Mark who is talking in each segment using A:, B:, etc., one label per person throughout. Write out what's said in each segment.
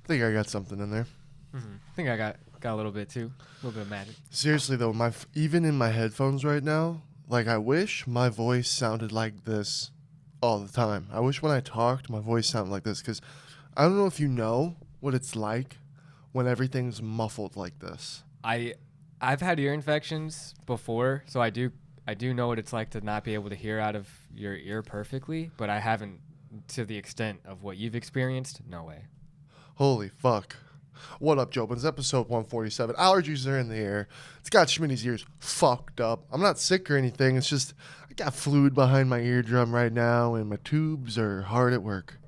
A: think I got something in there.
B: I think I got a little bit too. A little bit of magic.
A: Seriously though, even in my headphones right now, like I wish my voice sounded like this all the time. I wish when I talked, my voice sounded like this, because I don't know if you know what it's like when everything's muffled like this.
B: I've had ear infections before, so I do know what it's like to not be able to hear out of your ear perfectly, but I haven't to the extent of what you've experienced. No way.
A: Holy fuck. What up, Jobins? Episode 147. Allergies are in the air. It's got Schmitty's ears fucked up. I'm not sick or anything. It's just I got fluid behind my eardrum right now, and my tubes are hard at work.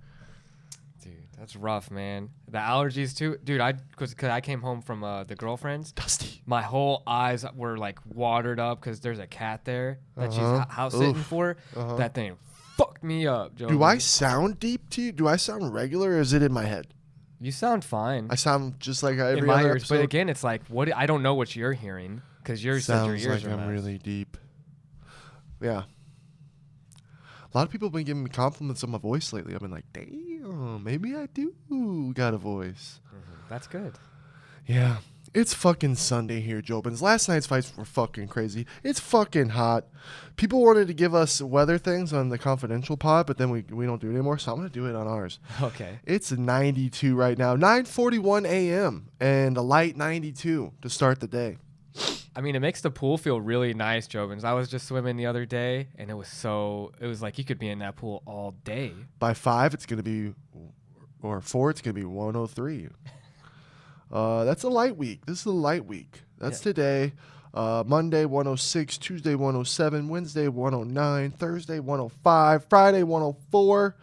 B: Dude, that's rough, man. The allergies too. Dude, cause I came home from the girlfriend's.
A: Dusty.
B: My whole eyes were like watered up because there's a cat there that she's house sitting for. That thing fucked me up, Joe.
A: Do I sound deep to you? Do I sound regular, or is it in my head?
B: You sound fine.
A: I sound just like every
B: in my
A: other
B: ears,
A: episode.
B: but again, it's like I don't know what you're hearing because yours said your
A: Sounds
B: ears
A: like
B: are
A: I'm
B: messed.
A: really deep. Yeah. A lot of people have been giving me compliments on my voice lately. I've been like, damn, maybe I do got a voice.
B: That's good.
A: Yeah. It's fucking Sunday here, Jobins. Last night's fights were fucking crazy. It's fucking hot. People wanted to give us weather things on the confidential pod, but then we don't do it anymore, so I'm going to do it on ours.
B: Okay.
A: It's 92 right now, 9:41 a.m., and a light 92 to start the day.
B: I mean, it makes the pool feel really nice, Jobins. I was just swimming the other day, and it was like you could be in that pool all day.
A: By 5, it's going to be, or 4, it's going to be 103. That's a light week. This is a light week. That's today. Monday, 106. Tuesday, 107. Wednesday, 109. Thursday, 105. Friday, 104.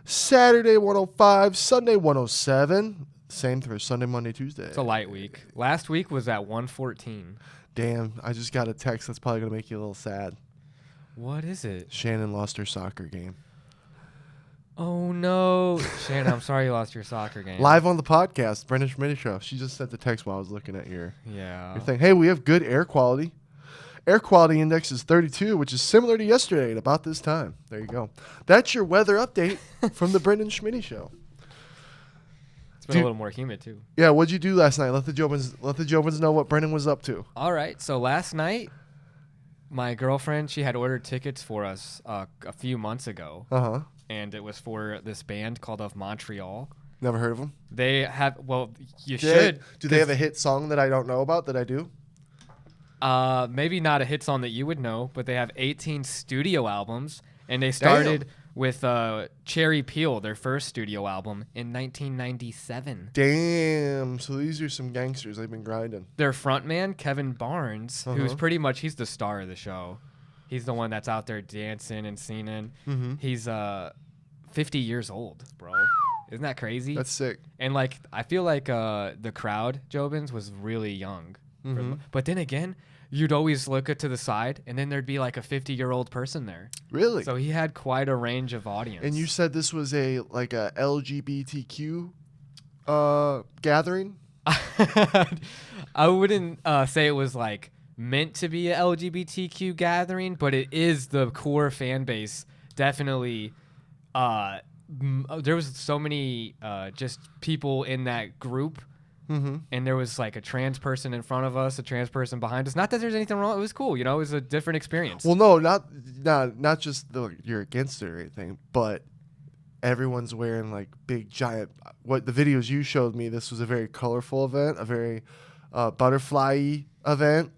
A: Saturday, 105. Sunday, 107. Same for Sunday, Monday, Tuesday.
B: It's a light week. Last week was at 114.
A: Damn, I just got a text that's probably going to make you a little sad.
B: What is it?
A: Shannon lost her soccer game.
B: Oh, no. Shannon, I'm sorry you lost your soccer game.
A: Live on the podcast, Brendan Schmitty Show. She just sent the text while I was looking at your thing. Hey, we have good air quality. Air quality index is 32, which is similar to yesterday at about this time. There you go. That's your weather update from the Brendan Schmitty Show.
B: It's been a little more humid, too.
A: Yeah, what'd you do last night? Let the Jobins know what Brendan was up to.
B: All right. So last night, my girlfriend, she had ordered tickets for us a few months ago.
A: Uh-huh.
B: And it was for this band called of Montreal.
A: Never heard of them?
B: They have, you should.
A: Do they have a hit song that I don't know about that I do?
B: Maybe not a hit song that you would know, but they have 18 studio albums. And they started with Cherry Peel, their first studio album, in 1997.
A: Damn. So these are some gangsters. They've been grinding.
B: Their frontman, Kevin Barnes, who's he's the star of the show. He's the one that's out there dancing and singing. Mm-hmm. He's 50 years old, bro. Isn't that crazy?
A: That's sick.
B: And like, I feel like the crowd, Jobins, was really young.
A: Mm-hmm.
B: But then again, you'd always look to the side, and then there'd be like a 50-year-old person there.
A: Really?
B: So he had quite a range of audience.
A: And you said this was a LGBTQ gathering?
B: I wouldn't say it was like meant to be a LGBTQ gathering, but it is the core fan base. Definitely, there was so many just people in that group, and there was like a trans person in front of us, a trans person behind us. Not that there's anything wrong. It was cool. It was a different experience.
A: Well, no, not just you're against it or anything, but everyone's wearing like big giant. What the videos you showed me, this was a very colorful event, a very butterfly-y event.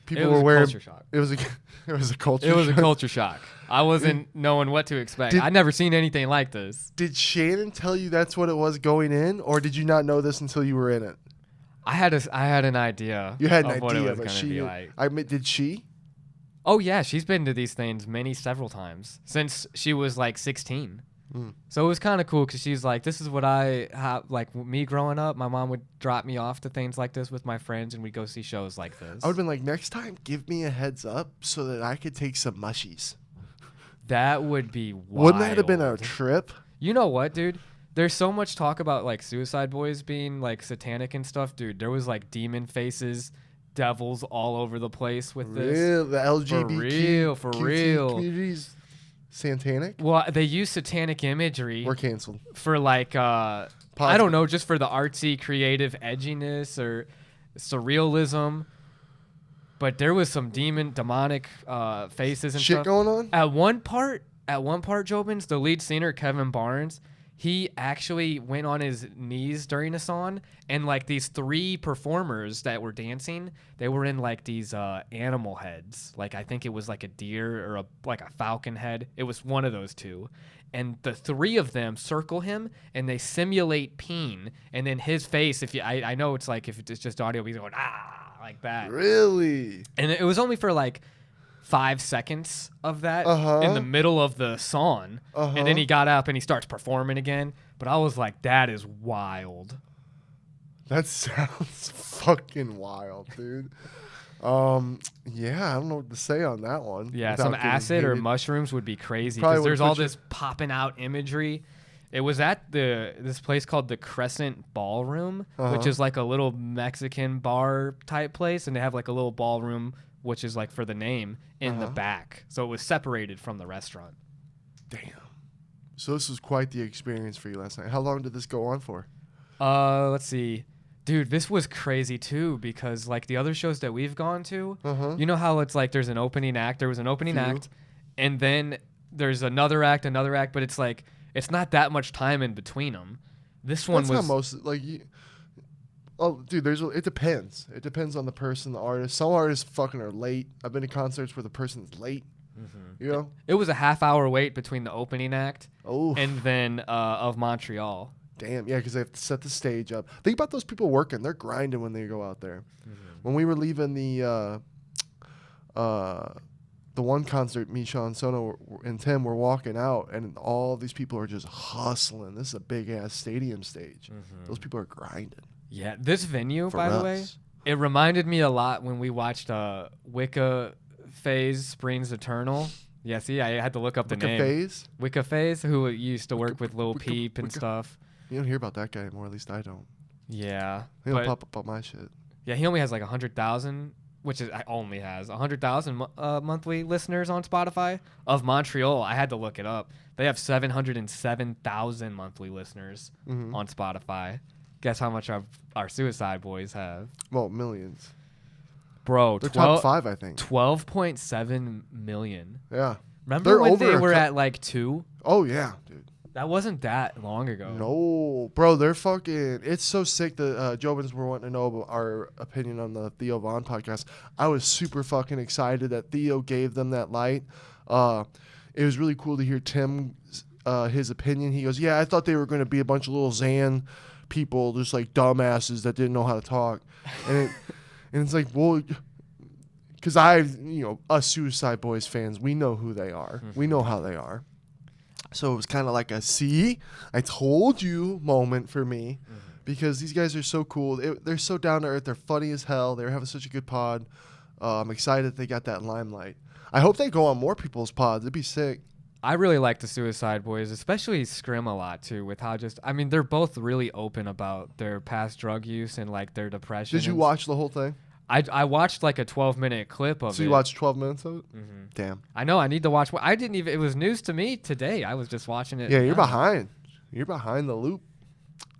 A: People were wearing.
B: Culture shock.
A: It was a culture.
B: It was
A: shock.
B: a culture shock. I wasn't knowing what to expect. I'd never seen anything like this.
A: Did Shannon tell you that's what it was going in, or did you not know this until you were in it?
B: I had an idea.
A: You had an
B: of
A: idea,
B: what it was
A: but
B: gonna be like.
A: Did she?
B: Oh yeah, she's been to these things several times since she was like 16. So it was kind of cool because she's like, this is what I have, like me growing up. My mom would drop me off to things like this with my friends, and we'd go see shows like this.
A: I would have been like, next time, give me a heads up so that I could take some mushies.
B: That would be wild.
A: Wouldn't that have been a trip?
B: You know what, dude? There's so much talk about like Suicide Boys being like satanic and stuff, dude. There was like demon faces, devils all over the place with this.
A: The LGBTQ
B: For real.
A: communities Satanic?
B: Well, they use satanic imagery
A: We're canceled.
B: for like I don't know, just for the artsy, creative edginess or surrealism. But there was some demonic faces and
A: Shit
B: stuff
A: going on?
B: At one part, JOBINS, the lead singer Kevin Barnes, he actually went on his knees during a song, and like these 3 performers that were dancing, they were in like these animal heads. Like I think it was like a deer or like a falcon head. It was one of those 2. And the 3 of them circle him and they simulate peeing, and then his face, I know it's like if it's just audio, he's going like that.
A: Really?
B: And it was only for like 5 seconds of that
A: Uh-huh.
B: in the middle of the song. And then he got up and he starts performing again. But I was like, that is wild.
A: That sounds fucking wild, dude. Yeah, I don't know what to say on that one.
B: Yeah,
A: without
B: some
A: getting
B: acid or
A: hated.
B: mushrooms would be crazy
A: Probably
B: because
A: would
B: there's all
A: put you-
B: this popping out imagery. It was at this place called the Crescent Ballroom, which is like a little Mexican bar type place, and they have like a little ballroom, which is like for the name, in the back. So it was separated from the restaurant.
A: Damn. So this was quite the experience for you last night. How long did this go on for?
B: Let's see. Dude, this was crazy too because like the other shows that we've gone to, you know how it's like there's an opening act. There was an opening act, and then there's another act, but it's like it's not that much time in between them. This one
A: That's
B: was
A: how most like. Oh, dude, it depends. It depends on the person, the artist. Some artists fucking are late. I've been to concerts where the person's late. You know,
B: It was a half-hour wait between the opening act
A: oh,
B: and then of Montreal.
A: damn, yeah, because they have to set the stage up. Think about those people working; they're grinding when they go out there. When we were leaving the one concert, me, Sean, Sono, and Tim were walking out, and all these people are just hustling. This is a big ass stadium stage. Those people are grinding.
B: Yeah, this venue,
A: For
B: by the way,
A: us.
B: it reminded me a lot when we watched Wicca Phase Springs Eternal. Yeah, see, I had to look up the
A: Wicca
B: name.
A: Phase?
B: Wicca Phase, who used to work with Lil
A: Wicca-
B: Peep and
A: Wicca.
B: stuff.
A: You don't hear about that guy anymore. At least I don't.
B: Yeah,
A: He don't
B: but
A: pop up on my shit.
B: yeah, he only has like 100,000, which is only has 100,000 monthly listeners on Spotify. Of Montreal, I had to look it up. They have 707,000 monthly listeners on Spotify. Guess how much our Suicide Boys have?
A: Well, millions.
B: Bro,
A: They're top 5, I think.
B: 12.7 million.
A: Yeah.
B: Remember
A: They're
B: when
A: over
B: they
A: a
B: were
A: cou-
B: at like 2?
A: Oh yeah, dude.
B: That wasn't that long ago.
A: No, bro, they're fucking. It's so sick that JOBINS were wanting to know about our opinion on the Theo Von podcast. I was super fucking excited that Theo gave them that light. It was really cool to hear Tim, his opinion. He goes, "Yeah, I thought they were going to be a bunch of little Xan people, just like dumbasses that didn't know how to talk," and it's like, well. Because us Suicide Boys fans, we know who they are. We know how they are. So it was kind of like a see, I told you moment for me because these guys are so cool. They're so down to earth. They're funny as hell. They're having such a good pod. I'm excited that they got that limelight. I hope they go on more people's pods. It'd be sick.
B: I really like the Suicide Boys, especially Scrim a lot too, with how they're both really open about their past drug use and like their depression.
A: Did you watch the whole thing?
B: I watched like a 12-minute clip of it.
A: So you watched 12 minutes of it? Damn.
B: I know. I need to watch. I didn't even. It was news to me today. I was just watching it.
A: Yeah, you're
B: now.
A: behind. You're behind the loop.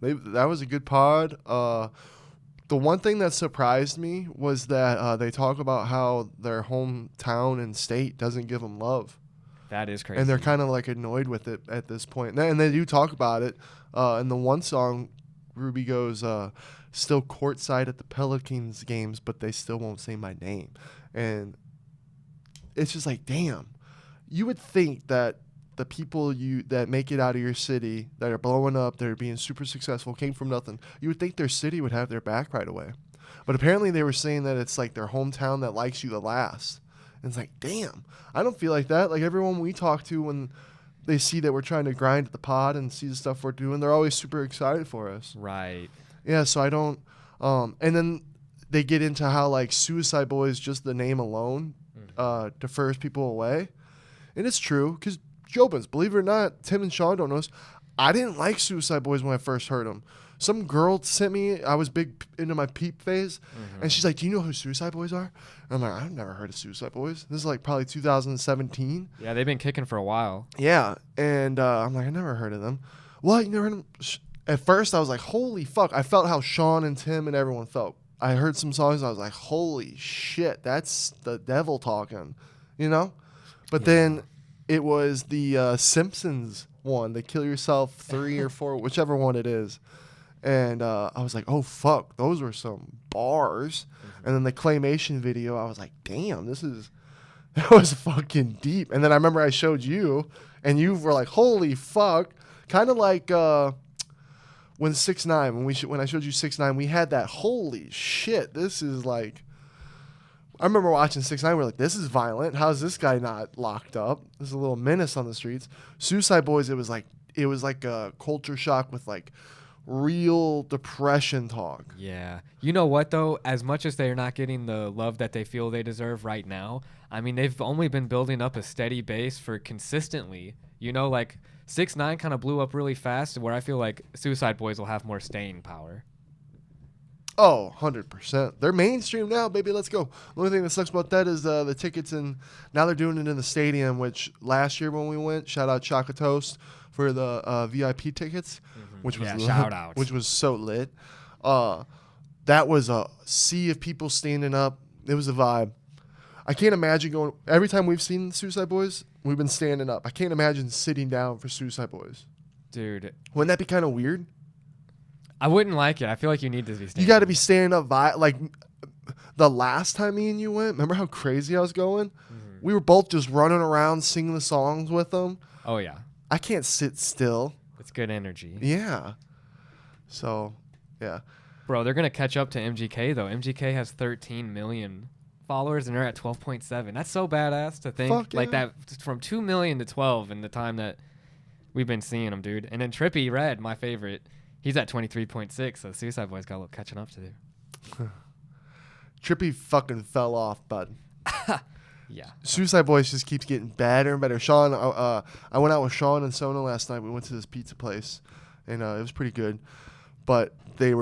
A: That was a good pod. The one thing that surprised me was that they talk about how their hometown and state doesn't give them love.
B: That is crazy.
A: And they're kind of like annoyed with it at this point. And they do talk about it. In the one song, Ruby goes, still courtside at the Pelicans games, but they still won't say my name. And it's just like, damn. You would think that the people that make it out of your city, that are blowing up, that are being super successful, came from nothing. You would think their city would have their back right away. But apparently they were saying that it's like their hometown that likes you the last. And it's like, damn. I don't feel like that. Like everyone we talk to, when they see that we're trying to grind at the pod and see the stuff we're doing, they're always super excited for us.
B: right.
A: Yeah, so I don't. And then they get into how like Suicide Boys, just the name alone, defers people away, and it's true because JOBINS, believe it or not, Tim and Sean don't know this. I didn't like Suicide Boys when I first heard them. Some girl sent me, I was big into my peep phase, and she's like, do you know who Suicide Boys are? And I'm like, I've never heard of Suicide Boys. This is like probably 2017.
B: Yeah, they've been kicking for a while.
A: Yeah, and I'm like, I never heard of them. What? You never heard of them? At first, I was like, holy fuck. I felt how Sean and Tim and everyone felt. I heard some songs, and I was like, holy shit, that's the devil talking, you know? But then it was the Simpsons one, the Kill Yourself 3 or 4, whichever one it is. And I was like, oh, fuck, those were some bars. And then the Claymation video, I was like, damn, that was fucking deep. And then I remember I showed you, and you were like, holy fuck. Kind of like when 6ix9ine, when I showed you 6ix9ine, we had that, holy shit, this is like, I remember watching 6ix9ine, we're like, this is violent. How's this guy not locked up? There's a little menace on the streets. Suicide Boys, it was like a culture shock with like real depression talk.
B: Yeah. You know what, though? As much as they're not getting the love that they feel they deserve right now, I mean, they've only been building up a steady base for consistently. You know, like 6ix9ine kind of blew up really fast, where I feel like Suicide Boys will have more staying power.
A: Oh, 100%. They're mainstream now, baby. Let's go. The only thing that sucks about that is the tickets, and now they're doing it in the stadium, which last year when we went, shout out Choco Toast for the VIP tickets, which was
B: shout out.
A: Which was so lit. That was a sea of people standing up. It was a vibe. I can't imagine going. Every time we've seen Suicide Boys, we've been standing up. I can't imagine sitting down for Suicide Boys.
B: Dude.
A: Wouldn't that be kind of weird?
B: I wouldn't like it. I feel like you need to be standing.
A: You got to be standing up. Like the last time me and you went, remember how crazy I was going? We were both just running around singing the songs with them.
B: Oh, yeah.
A: I can't sit still.
B: It's good energy.
A: Yeah. So, yeah.
B: Bro, they're going to catch up to MGK, though. MGK has 13 million followers, and they're at 12.7. That's so badass to think.
A: Fuck yeah.
B: Like that, from 2 million to 12 in the time that we've been seeing them, dude. And then Trippie Redd, my favorite, he's at 23.6, so Suicide Boys got a little catching up to do.
A: Trippie fucking fell off, bud.
B: Yeah.
A: Suicide Boys just keeps getting better and better. Sean, I went out with Sean and Sona last night. We went to this pizza place, and it was pretty good. But they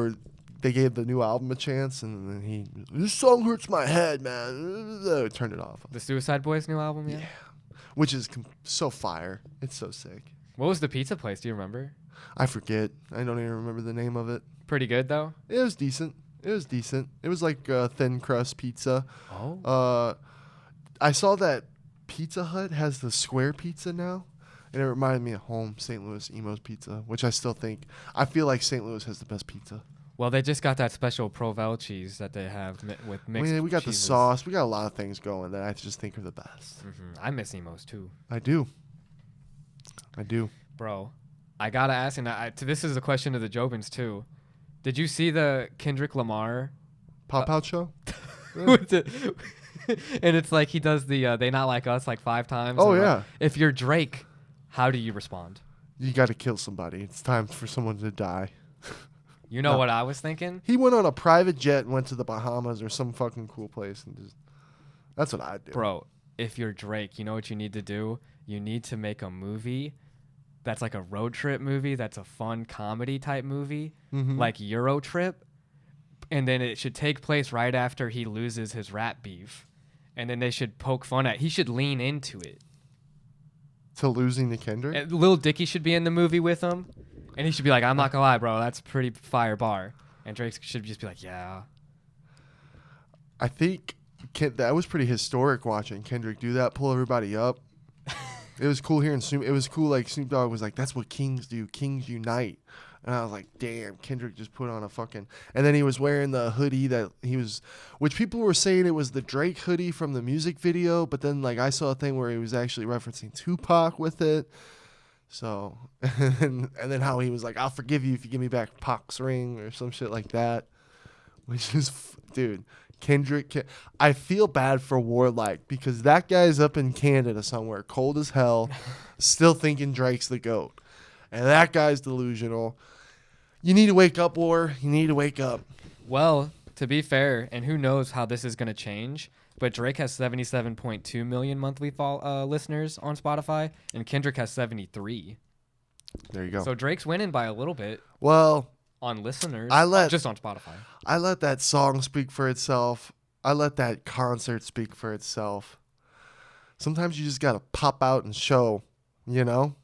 A: gave the new album a chance, and then this song hurts my head, man. Turned it off.
B: The Suicide Boys new album, yeah?
A: Yeah. Which is so fire. It's so sick.
B: What was the pizza place? Do you remember?
A: I forget. I don't even remember the name of it.
B: Pretty good, though?
A: It was decent. It was like thin crust pizza.
B: Oh.
A: I saw that Pizza Hut has the square pizza now, and it reminded me of home, St. Louis Emo's Pizza, which I feel like St. Louis has the best pizza.
B: Well, they just got that special Provel cheese that they have with mixed
A: we got
B: cheeses.
A: the sauce. We got a lot of things going that I just think are the best.
B: I miss Emo's, too.
A: I do.
B: Bro, I got to ask, and this is a question to the Jobins, too. Did you see the Kendrick Lamar
A: Pop-out show?
B: And it's like he does the They Not Like Us like 5 times.
A: Oh,
B: and
A: yeah.
B: Like, if you're Drake, how do you respond?
A: You got to kill somebody. It's time for someone to die.
B: You know what I was thinking?
A: He went on a private jet and went to the Bahamas or some fucking cool place. And that's what I'd do.
B: Bro, if you're Drake, you know what you need to do? You need to make a movie that's like a road trip movie, that's a fun comedy type movie, like Euro Trip. And then it should take place right after he loses his rap beef. And then they should poke fun at. He should lean into it.
A: To losing to Kendrick?
B: And Lil Dicky should be in the movie with him. And he should be like, I'm not going to lie, bro. That's a pretty fire bar. And Drake should just be like, yeah.
A: I think that was pretty historic watching Kendrick do that, pull everybody up. It was cool hearing Snoop. It was cool, like Snoop Dogg was like, that's what kings do. Kings unite. And I was like, damn, Kendrick just put on a fucking... And then he was wearing the hoodie that he was... Which people were saying it was the Drake hoodie from the music video. But then, like, I saw a thing where he was actually referencing Tupac with it. So... And then how he was like, I'll forgive you if you give me back Pac's ring or some shit like that. Which is... Dude, Kendrick... I feel bad for Warlike because that guy's up in Canada somewhere, cold as hell, still thinking Drake's the GOAT. And that guy's delusional. You need to wake up, War. You need to wake up.
B: Well, to be fair, and who knows how this is going to change, but Drake has 77.2 million monthly listeners on Spotify, and Kendrick has 73.
A: There you go.
B: So Drake's winning by a little bit
A: Well,
B: on listeners. Just on Spotify.
A: I let that song speak for itself. I let that concert speak for itself. Sometimes you just gotta pop out and show, you know.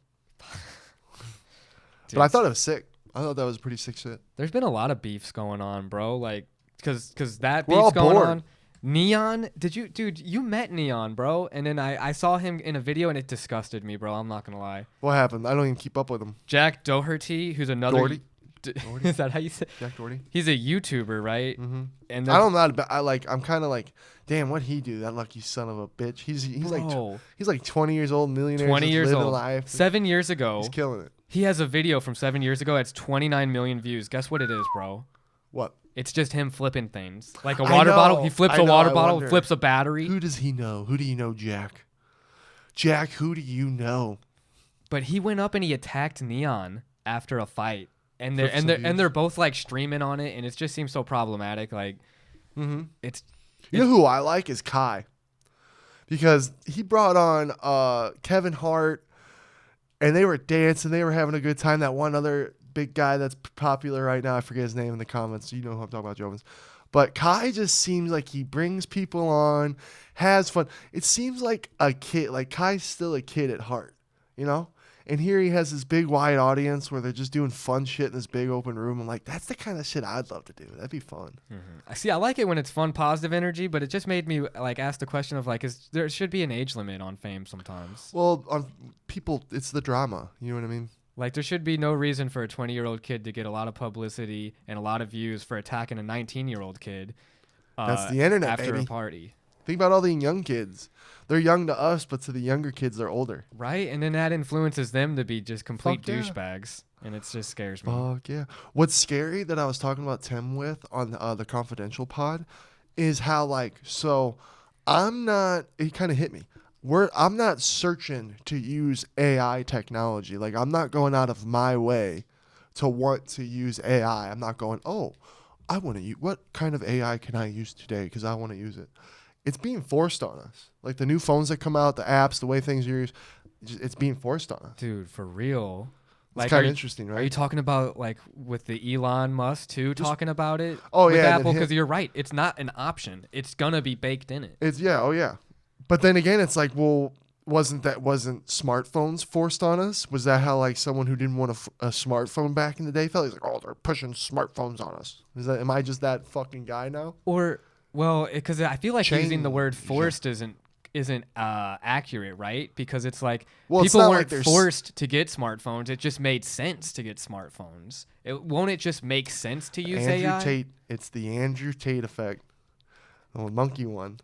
B: Dude,
A: but I thought it was sick. I thought that was pretty sick shit.
B: There's been a lot of beefs going on, bro. Like, cause that
A: We're all
B: beef's going
A: bored.
B: on. Neon, you met Neon, bro, and then I saw him in a video and it disgusted me, bro. I'm not gonna lie.
A: What happened? I don't even keep up with him.
B: Jack Doherty, who's another.
A: Doherty?
B: Is that how you say?
A: Jack Doherty.
B: He's a YouTuber, right?
A: Mm-hmm.
B: And
A: I don't know. I'm kind of like, damn, what'd he do? That lucky son of a bitch. He's
B: bro,
A: like 20 years old, millionaire.
B: 20 years
A: living
B: old.
A: life.
B: 7 years ago,
A: He's killing it.
B: he has a video from 7 years ago. It's 29 million views. Guess what it is, bro?
A: What?
B: It's just him flipping things. Like a
A: I
B: water
A: know.
B: bottle. He flips
A: I
B: a
A: know,
B: water
A: I
B: bottle,
A: wonder.
B: flips a battery.
A: Who does he know? Who do you know, Jack? Jack, who do you know?
B: But he went up and he attacked Neon after a fight. And
A: Flips some
B: they're both like streaming on it, and it just seems so problematic. Like, it's
A: You know who I like is Kai, because he brought on Kevin Hart, and they were dancing, they were having a good time. That one other big guy that's popular right now, I forget his name in the comments. You know who I'm talking about, JOBINS. But Kai just seems like he brings people on, has fun. It seems like a kid. Like Kai's still a kid at heart, you know. And here he has this big wide audience where they're just doing fun shit in this big open room. I'm like, that's the kind of shit I'd love to do. That'd be fun.
B: I see. I like it when it's fun, positive energy, but it just made me like ask the question of like, is there should be an age limit on fame sometimes?
A: Well, on people, it's the drama. You know what I mean?
B: Like there should be no reason for a 20-year-old kid to get a lot of publicity and a lot of views for attacking a 19-year-old kid.
A: That's the internet,
B: after
A: baby.
B: a party.
A: Think about all the young kids. They're young to us, but to the younger kids, they're older.
B: Right? And then that influences them to be just complete
A: Fuck yeah.
B: douchebags. And it just scares me.
A: Fuck yeah. What's scary that I was talking about Tim with on the Confidential pod is how, like, so I'm not, it kind of hit me. I'm not searching to use AI technology. Like, I'm not going out of my way to want to use AI. I'm not going, oh, I want to use, what kind of AI can I use today? Because I want to use it. It's being forced on us. Like the new phones that come out, the apps, the way things are used, it's being forced on us.
B: Dude, for real.
A: It's
B: Like,
A: kind
B: are
A: of
B: you-
A: interesting, right?
B: Are you talking about like with the Elon Musk too, talking about it?
A: Oh,
B: with
A: yeah, and then
B: Apple,
A: him-
B: because you're right. It's not an option. It's gonna be baked in it.
A: It's oh yeah. But then again, it's like, well, wasn't smartphones forced on us? Was that how like someone who didn't want a smartphone back in the day felt? He's like, oh, they're pushing smartphones on us. Am I just that fucking guy now?
B: Or well, because I feel like using the word
A: Change.
B: forced isn't accurate, right? Because it's like
A: Well, it's
B: people
A: not
B: weren't
A: like there's-
B: forced to get smartphones. It just made sense to get smartphones. Won't it just make sense to use
A: Andrew
B: AI?
A: Tate. It's the Andrew Tate effect. The monkey one.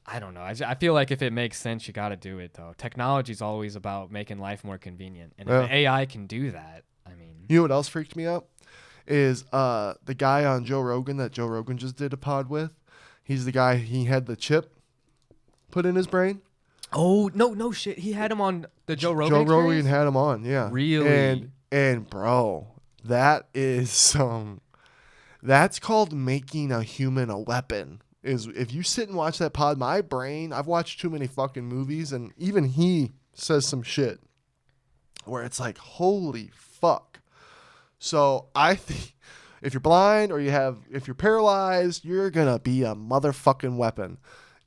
B: I don't know. I feel like if it makes sense, you got to do it, though. Technology is always about making life more convenient. And if AI can do that, I mean...
A: You know what else freaked me out? Is the guy on Joe Rogan that Joe Rogan just did a pod with. He's the guy, he had the chip put in his brain.
B: Oh, no shit. He had him on the Joe Rogan
A: Joe Rogan
B: Experience?
A: had him on, yeah.
B: Really?
A: And bro, that is that's called making a human a weapon. Is if you sit and watch that pod, my brain, I've watched too many fucking movies, and even he says some shit where it's like, holy fuck. So I think if you're blind or if you're paralyzed, you're gonna be a motherfucking weapon.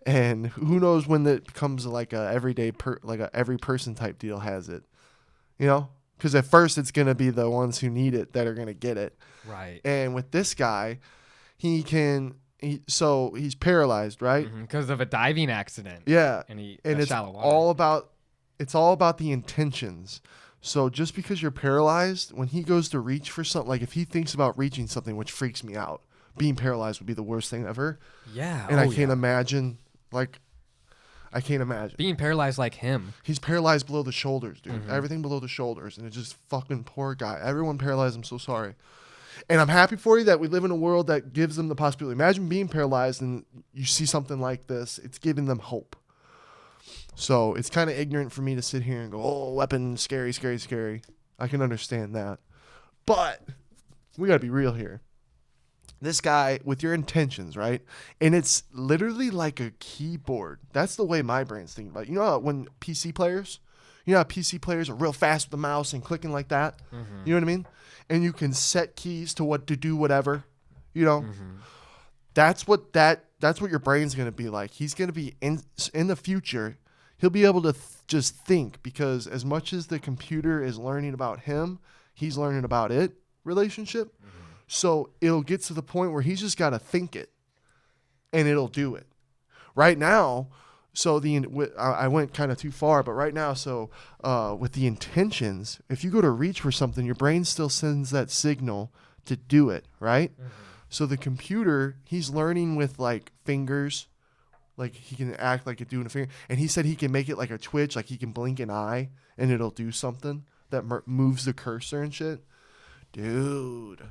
A: And who knows when that becomes like a everyday like a every person type deal has it, you know? Because at first it's gonna be the ones who need it that are gonna get it.
B: Right.
A: And with this guy, so he's paralyzed, right?
B: Because of a diving accident.
A: Yeah.
B: And
A: it's
B: shallow water.
A: all about the intentions. So just because you're paralyzed, when he goes to reach for something, like if he thinks about reaching something, which freaks me out, being paralyzed would be the worst thing ever.
B: Yeah.
A: And I can't imagine, I can't imagine.
B: Being paralyzed like him.
A: He's paralyzed below the shoulders, dude. Everything below the shoulders. And it's just fucking poor guy. Everyone paralyzed. I'm so sorry. And I'm happy for you that we live in a world that gives them the possibility. Imagine being paralyzed and you see something like this. It's giving them hope. So it's kind of ignorant for me to sit here and go, oh, weapon, scary, scary, scary. I can understand that. But we got to be real here. This guy, with your intentions, right? And it's literally like a keyboard. That's the way my brain's thinking about it. You know how when PC players, You know how PC players are real fast with the mouse and clicking like that?
B: Mm-hmm.
A: You know what I mean? And you can set keys to what to do, whatever. You know?
B: Mm-hmm.
A: That's what your brain's going to be like. He's going to be in the future. He'll be able to just think, because as much as the computer is learning about him, he's learning about it relationship. Mm-hmm. So it'll get to the point where he's just got to think it and it'll do it. Right now, so I went kind of too far, but right now, so with the intentions, if you go to reach for something, your brain still sends that signal to do it, right? Mm-hmm. So the computer, he's learning with like fingers, like he can act like it's doing a finger. And he said he can make it like a twitch, like he can blink an eye and it'll do something that moves the cursor and shit. Dude.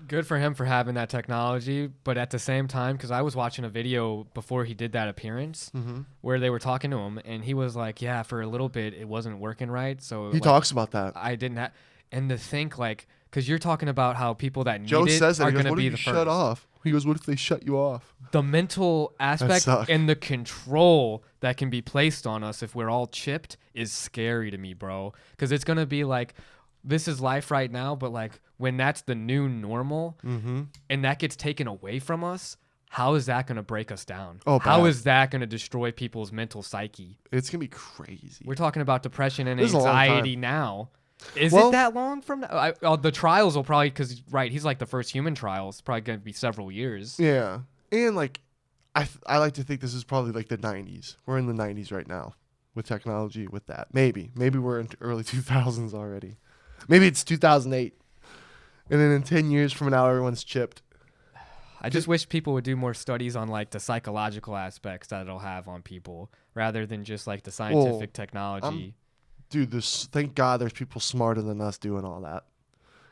B: Good for him for having that technology. But at the same time, because I was watching a video before he did that appearance where they were talking to him and he was like, yeah, for a little bit it wasn't working right. So
A: he talks about that.
B: I didn't have, and to think like, because you're talking about how people that need
A: Joe
B: it
A: says that,
B: are going to be the
A: shut
B: first.
A: Off. He goes, what if they shut you off?
B: The mental aspect and the control that can be placed on us if we're all chipped is scary to me, bro. Because it's going to be like, this is life right now, but like when that's the new normal and that gets taken away from us, how is that going to break us down?
A: Oh,
B: how is that going to destroy people's mental psyche?
A: It's going to be crazy.
B: We're talking about depression and anxiety now. Is it that long from now? The trials will probably, because, right, he's like the first human trial. It's probably going to be several years.
A: Yeah. And, like, I like to think this is probably like the 90s. We're in the 90s right now with technology, with that. Maybe we're in early 2000s already. Maybe it's 2008. And then in 10 years from now, everyone's chipped.
B: I just wish people would do more studies on, like, the psychological aspects that it'll have on people rather than just, like, the scientific technology.
A: Dude, thank God there's people smarter than us doing all that.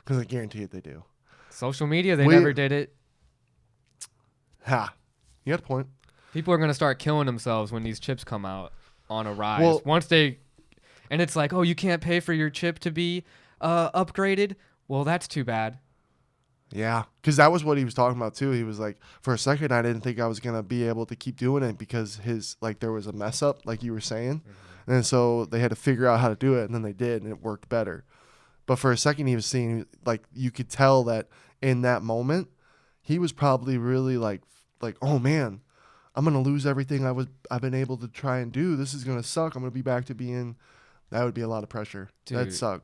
A: Because I guarantee it they do.
B: Social media, they never did it.
A: Ha. You got a point.
B: People are going to start killing themselves when these chips come out on a rise. And it's like, oh, you can't pay for your chip to be upgraded? Well, that's too bad.
A: Yeah, because that was what he was talking about, too. He was like, for a second, I didn't think I was going to be able to keep doing it because there was a mess up, like you were saying. And so they had to figure out how to do it, and then they did, and it worked better. But for a second, he was seeing, like, you could tell that in that moment, he was probably really like, oh man, I'm gonna lose everything I've been able to try and do. This is gonna suck. I'm gonna be back to being. That would be a lot of pressure.
B: Dude,
A: that'd suck.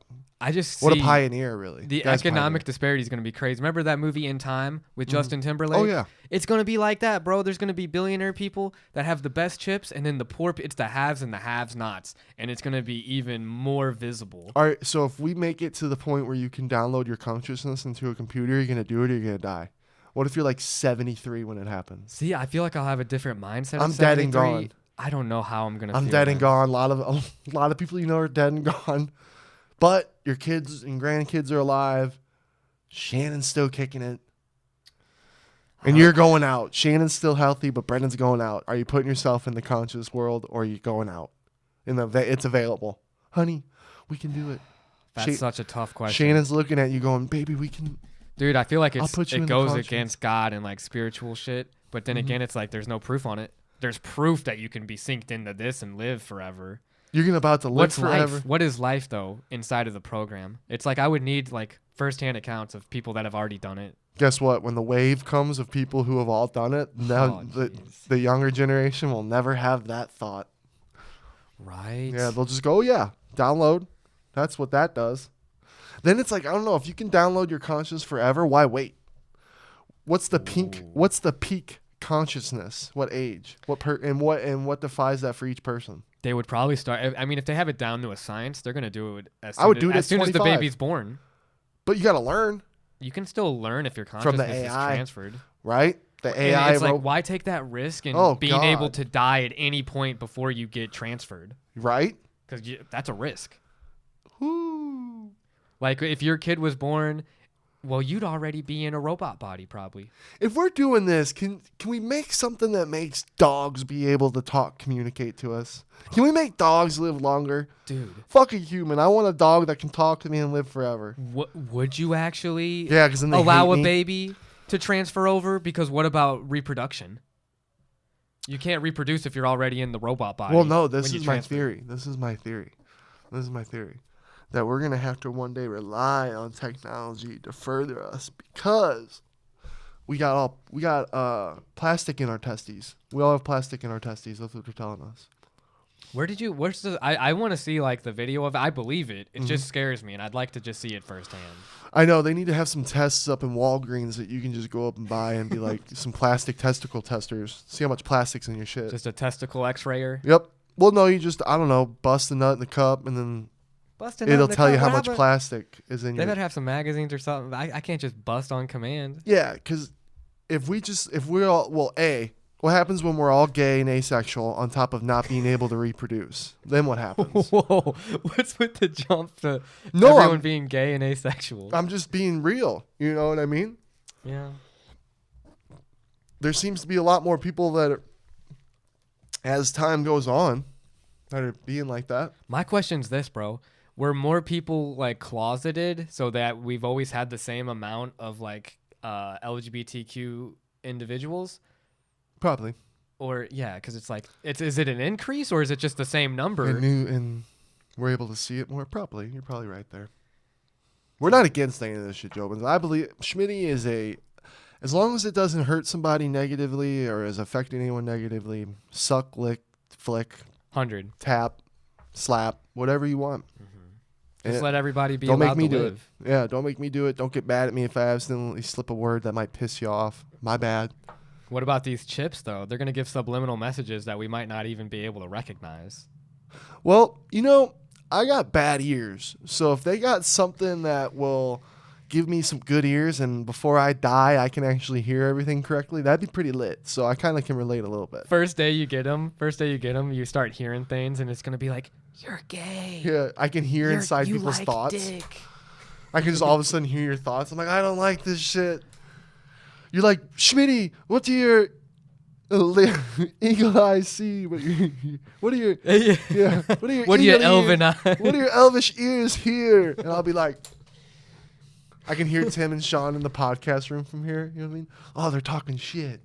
B: What
A: a pioneer, really.
B: The economic disparity is going to be crazy. Remember that movie In Time with Justin Timberlake?
A: Oh, yeah.
B: It's going to be like that, bro. There's going to be billionaire people that have the best chips, and then it's the haves and the have-nots, and it's going to be even more visible.
A: All right, so if we make it to the point where you can download your consciousness into a computer, you're going to do it or you're going to die. What if you're like 73 when it happens?
B: See, I feel like I'll have a different mindset.
A: I'm dead and gone.
B: I don't know how I'm gonna.
A: I'm dead and gone. A lot of people you know are dead and gone, but your kids and grandkids are alive. Shannon's still kicking it, and you're going out. Shannon's still healthy, but Brendan's going out. Are you putting yourself in the conscious world, or are you going out? It's available, honey. We can do it.
B: That's such a tough question.
A: Shannon's looking at you, going, "Baby, we can."
B: Dude, I feel like it goes
A: against
B: against God and like spiritual shit, but then again, it's like there's no proof on it. There's proof that you can be synced into this and live forever.
A: You're about to live forever.
B: Life? What is life, though, inside of the program? It's like I would need like firsthand accounts of people that have already done it.
A: Guess what? When the wave comes of people who have all done it, now the younger generation will never have that thought.
B: Right.
A: Yeah, they'll just go, download. That's what that does. Then it's like, I don't know, if you can download your conscious forever, why wait? What's the peak consciousness? What age? What defies that for each person?
B: They would probably start. I mean, if they have it down to a science, they're gonna do it as soon as the baby's born.
A: But you got to learn.
B: You can still learn if your consciousness is transferred,
A: right? The AI.
B: And it's like, why take that risk and being able to die at any point before you get transferred?
A: Right?
B: Because that's a risk.
A: Whoo.
B: Like if your kid was born. Well, you'd already be in a robot body, probably.
A: If we're doing this, can we make something that makes dogs be able to communicate to us? Can we make dogs live longer?
B: Dude.
A: Fuck a human. I want a dog that can talk to me and live forever.
B: Would you actually
A: allow
B: a baby to transfer over? Because what about reproduction? You can't reproduce if you're already in the robot body.
A: Well, no, this is my theory. This is my theory. That we're going to have to one day rely on technology to further us because we got plastic in our testes. We all have plastic in our testes. That's what they're telling us.
B: I want to see like the video of it. I believe it. It just scares me, and I'd like to just see it firsthand.
A: I know they need to have some tests up in Walgreens that you can just go up and buy and be like some plastic testicle testers. See how much plastic's in your shit.
B: Just a testicle X-rayer.
A: Yep. Well, no, you just I don't know, bust a nut in the cup and then it'll tell you how much plastic is in your.
B: They better have some magazines or something. I can't just bust on command.
A: Yeah, because if we're all what happens when we're all gay and asexual on top of not being able to reproduce? Then what happens?
B: Whoa, what's with the jump to everyone being gay and asexual?
A: I'm just being real. You know what I mean?
B: Yeah.
A: There seems to be a lot more people that, as time goes on, that are being like that.
B: My question's this, bro. Were more people like closeted so that we've always had the same amount of like LGBTQ individuals?
A: Probably.
B: Or yeah, because it's like is it an increase or is it just the same number?
A: And we're able to see it more. Probably. You're probably right there. We're not against any of this shit, Jobins. I believe Schmitty is as long as it doesn't hurt somebody negatively or is affecting anyone negatively, suck, lick, flick,
B: 100,
A: tap, slap, whatever you want.
B: Just let everybody be
A: don't
B: allowed
A: make me
B: to
A: do
B: live.
A: it. Yeah, don't make me do it. Don't get mad at me if I accidentally slip a word that might piss you off. My bad.
B: What about these chips, though? They're going to give subliminal messages that we might not even be able to recognize.
A: Well, you know, I got bad ears. So if they got something that will give me some good ears and before I die, I can actually hear everything correctly, that'd be pretty lit. So I kind of can relate a little bit.
B: First day you get them, you start hearing things, and it's going to be like, you're gay.
A: Yeah, I can hear inside people's thoughts.
B: Dick.
A: I can just all of a sudden hear your thoughts. I'm like, I don't like this shit. You're like, Schmitty, what do your eagle eyes see? What do your
B: elven eyes?
A: What do your elvish ears hear? And I'll be like, I can hear Tim and Sean in the podcast room from here. You know what I mean? Oh, they're talking shit.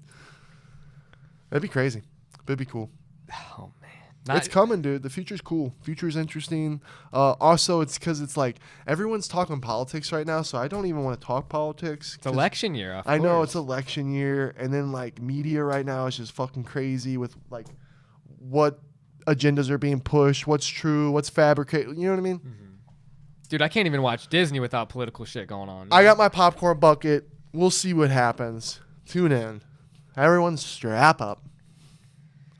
A: That'd be crazy. That'd be cool.
B: Oh man.
A: It's coming, dude. The future's cool. Future's interesting. Also, it's because it's like everyone's talking politics right now, so I don't even want to talk politics.
B: It's election year.
A: I know it's election year, and then like media right now is just fucking crazy with like what agendas are being pushed, what's true, what's fabricated. You know what I mean?
B: Mm-hmm. Dude, I can't even watch Disney without political shit going on.
A: I got my popcorn bucket. We'll see what happens. Tune in. Everyone strap up.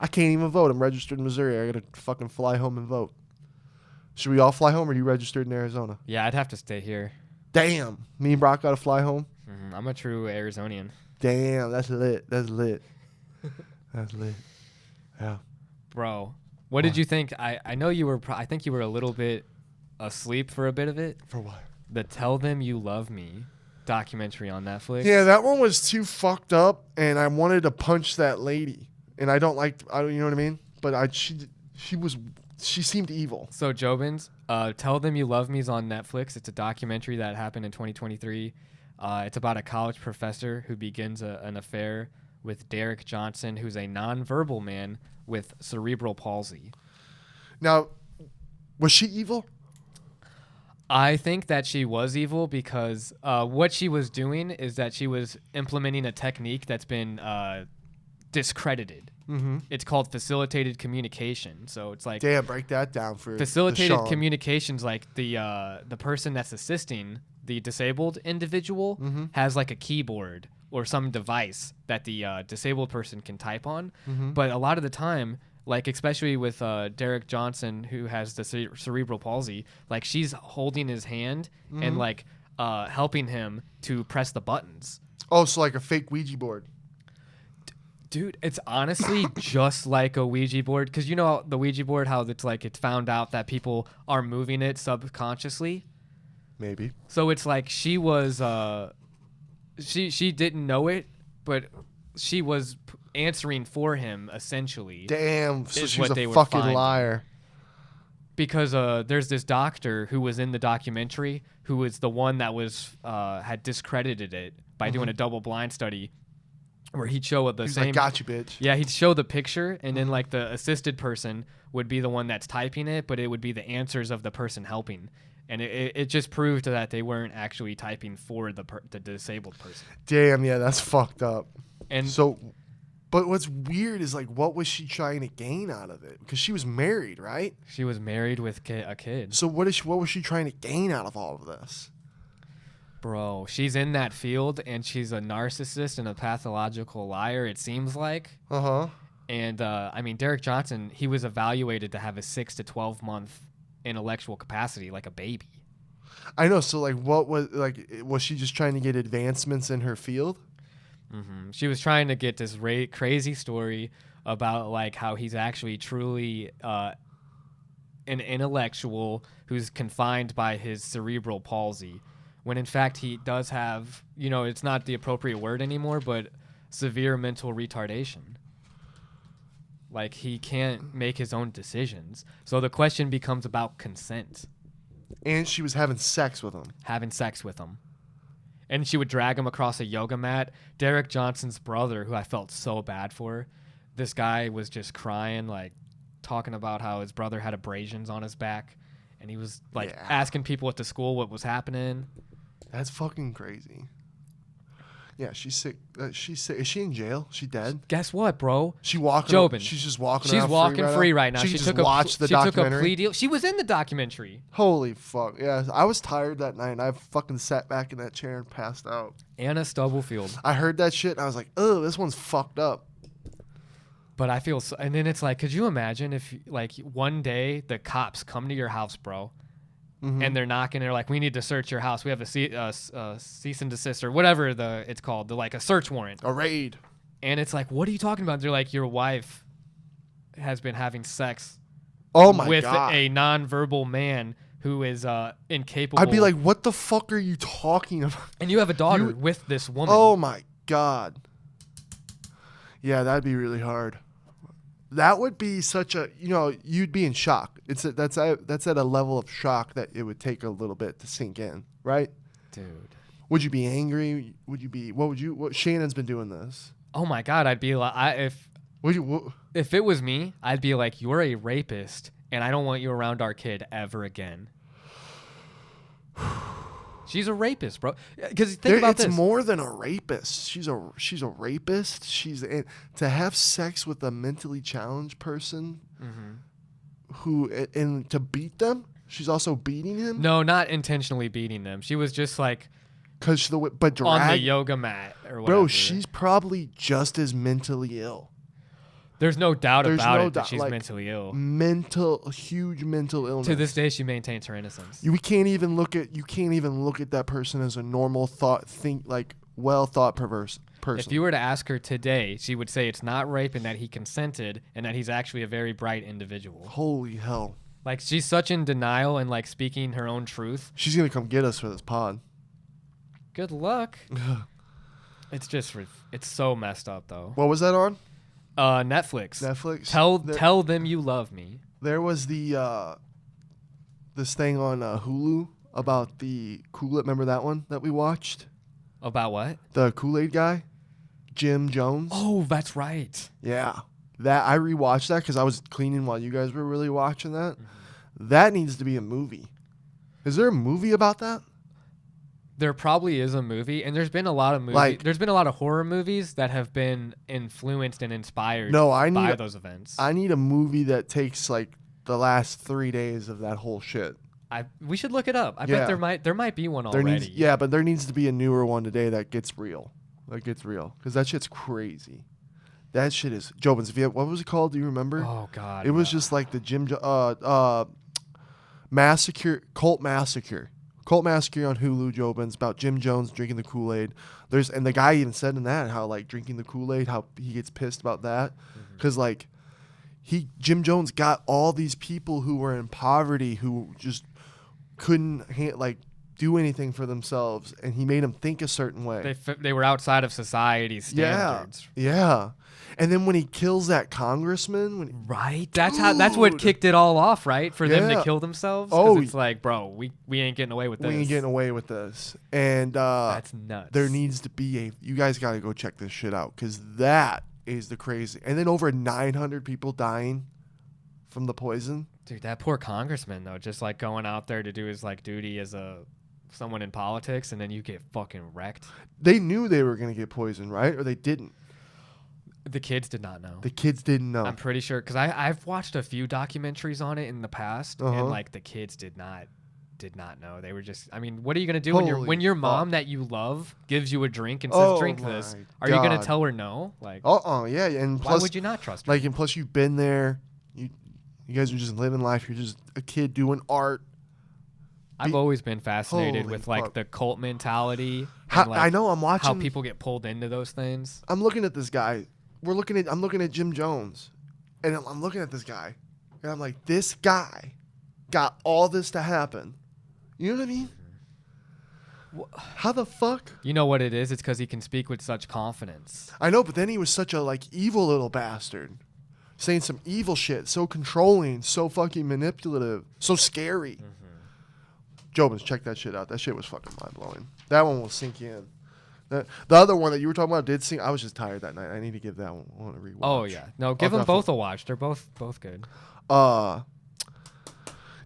A: I can't even vote. I'm registered in Missouri. I gotta fucking fly home and vote. Should we all fly home, or are you registered in Arizona?
B: Yeah, I'd have to stay here.
A: Damn. Me and Brock gotta fly home?
B: Mm-hmm. I'm a true Arizonian.
A: Damn, that's lit. That's lit. That's lit. Yeah.
B: Bro, what did you think? I know you were, I think you were a little bit asleep for a bit of it.
A: For what?
B: The Tell Them You Love Me documentary on Netflix.
A: Yeah, that one was too fucked up, and I wanted to punch that lady. And I don't, you know what I mean? But she seemed evil.
B: So Jobins, Tell Them You Love Me is on Netflix. It's a documentary that happened in 2023. It's about a college professor who begins an affair with Derek Johnson, who's a nonverbal man with cerebral palsy.
A: Now, was she evil?
B: I think that she was evil because what she was doing is that she was implementing a technique that's been discredited.
A: Mm-hmm.
B: It's called facilitated communication. So it's like,
A: damn, break that down for
B: facilitated communications. Like the person that's assisting the disabled individual has like a keyboard or some device that the disabled person can type on. Mm-hmm. But a lot of the time, like especially with Derek Johnson, who has the cerebral palsy, like she's holding his hand and like helping him to press the buttons.
A: Oh, so like a fake Ouija board.
B: Dude, it's honestly just like a Ouija board. Because you know the Ouija board, how it's like it's found out that people are moving it subconsciously?
A: Maybe.
B: So it's like she was, she didn't know it, but she was answering for him, essentially.
A: Damn, so she was a fucking liar.
B: Because there's this doctor who was in the documentary who was the one that was had discredited it by doing a double-blind study. where he'd show the
A: He's
B: same.
A: like, got you, bitch.
B: Yeah, he'd show the picture, and then like the assisted person would be the one that's typing it, but it would be the answers of the person helping. And it just proved that they weren't actually typing for the disabled person.
A: Damn, yeah, that's fucked up.
B: And
A: So, but what's weird is like, what was she trying to gain out of it? Because she was married, right?
B: she was married with a kid.
A: So what was she trying to gain out of all of this?
B: Bro, she's in that field, and she's a narcissist and a pathological liar, it seems like.
A: Uh-huh.
B: And, I mean, Derek Johnson, he was evaluated to have a 6 to 12 month intellectual capacity like a baby.
A: I know. So like, was she just trying to get advancements in her field?
B: Mm-hmm. She was trying to get this crazy story about like how he's actually truly an intellectual who's confined by his cerebral palsy, when in fact he does have, it's not the appropriate word anymore, but severe mental retardation. Like, he can't make his own decisions. So the question becomes about consent.
A: And she was having sex with him.
B: Having sex with him. And she would drag him across a yoga mat. Derek Johnson's brother, who I felt so bad for, this guy was just crying, like, talking about how his brother had abrasions on his back. And he was, like, asking people at the school what was happening.
A: That's fucking crazy. Yeah, she's sick. She's sick. Is she in jail? She dead?
B: Guess what, bro?
A: She walking.
B: JOBINS.
A: She's just walking.
B: She's
A: around
B: walking free right now.
A: She took a
B: plea deal. She was in the documentary.
A: Holy fuck! Yeah, I was tired that night. And I fucking sat back in that chair and passed out.
B: Anna Stubblefield.
A: I heard that shit and I was like, "Oh, this one's fucked up."
B: But I feel, and then it's like, could you imagine if like one day the cops come to your house, bro?
A: Mm-hmm.
B: And they're knocking. They're like, "We need to search your house. We have a cease and desist or whatever it's called. They're like a search warrant,
A: a raid."
B: And it's like, "What are you talking about?" They're like, "Your wife has been having sex with a nonverbal man who is incapable."
A: I'd be like, "What the fuck are you talking about?"
B: And you have a daughter with this woman.
A: Oh my god. Yeah, that'd be really hard. That would be such a, you'd be in shock. That's at a level of shock that it would take a little bit to sink in, right?
B: Dude.
A: Would you be angry? What Shannon's been doing this.
B: Oh my god, I'd be like, if it was me, I'd be like, "You're a rapist and I don't want you around our kid ever again." She's a rapist, bro. Because think about this.
A: It's more than a rapist. She's a rapist. To have sex with a mentally challenged person, who and to beat them. She's also beating him.
B: No, not intentionally beating them. She was just like, on the yoga mat or whatever.
A: Bro, she's probably just as mentally ill.
B: There's no doubt that she's mentally ill.
A: Huge mental illness.
B: To this day, she maintains her innocence.
A: You can't even look at that person as a normal well thought perverse person.
B: If you were to ask her today, she would say it's not rape and that he consented and that he's actually a very bright individual.
A: Holy hell!
B: Like, she's such in denial and like speaking her own truth.
A: She's gonna come get us for this pod.
B: Good luck. It's so messed up though.
A: What was that on?
B: Netflix. Tell them you love me.
A: There was this thing on Hulu about the Kool-Aid. Remember that one that we watched?
B: About what?
A: The Kool-Aid guy, Jim Jones.
B: Oh, that's right.
A: Yeah, that I rewatched that because I was cleaning while you guys were really watching that. Mm-hmm. That needs to be a movie. Is there a movie about that?
B: There probably is a movie, and there's been a lot of movies. There's been a lot of horror movies that have been influenced and inspired by those events.
A: I need a movie that takes like the last 3 days of that whole shit.
B: We should look it up. I bet there might be one already.
A: But there needs to be a newer one today that gets real. Because that shit's crazy. That shit is JOBINS. What was it called? Do you remember?
B: Oh God.
A: It was just like the Cult Massacre. Cult Massacre on Hulu, JOBINS, about Jim Jones drinking the Kool-Aid. And the guy even said in that how like drinking the Kool-Aid, how he gets pissed about that, because Jim Jones got all these people who were in poverty who just couldn't do anything for themselves, and he made them think a certain way.
B: They were outside of society's standards.
A: Yeah. And then when he kills that congressman,
B: right? That's what kicked it all off, right? For them to kill themselves. Oh, it's like, bro, we ain't getting away with this.
A: We ain't getting away with this. And
B: that's nuts.
A: There needs to be you guys got to go check this shit out, because that is the crazy. And then over 900 people dying from the poison.
B: Dude, that poor congressman though, just like going out there to do his like duty as someone in politics, and then you get fucking wrecked.
A: They knew they were gonna get poisoned, right? Or they didn't.
B: The kids did not know.
A: The kids didn't know.
B: I'm pretty sure, because I've watched a few documentaries on it in the past, and like the kids did not know. They were just, I mean, what are you gonna do when your mom that you love gives you a drink and says, "Drink this"? Are you gonna tell her no? Like,
A: yeah. And
B: why would you not trust her?
A: Like, and plus you've been there. You guys are just living life. You're just a kid doing art.
B: I've always been fascinated with like the cult mentality.
A: I know. I'm watching
B: how people get pulled into those things.
A: I'm looking at this guy. I'm looking at Jim Jones, and I'm looking at this guy, and I'm like, this guy got all this to happen. You know what I mean? How the fuck?
B: You know what it is? It's because he can speak with such confidence.
A: I know, but then he was such a like evil little bastard, saying some evil shit, so controlling, so fucking manipulative, so scary. JOBINS, check that shit out. That shit was fucking mind blowing. That one will sink in. The other one that you were talking about did sink. I was just tired that night. I need to give that one a rewatch.
B: Oh yeah, no, give them both a watch. They're both good.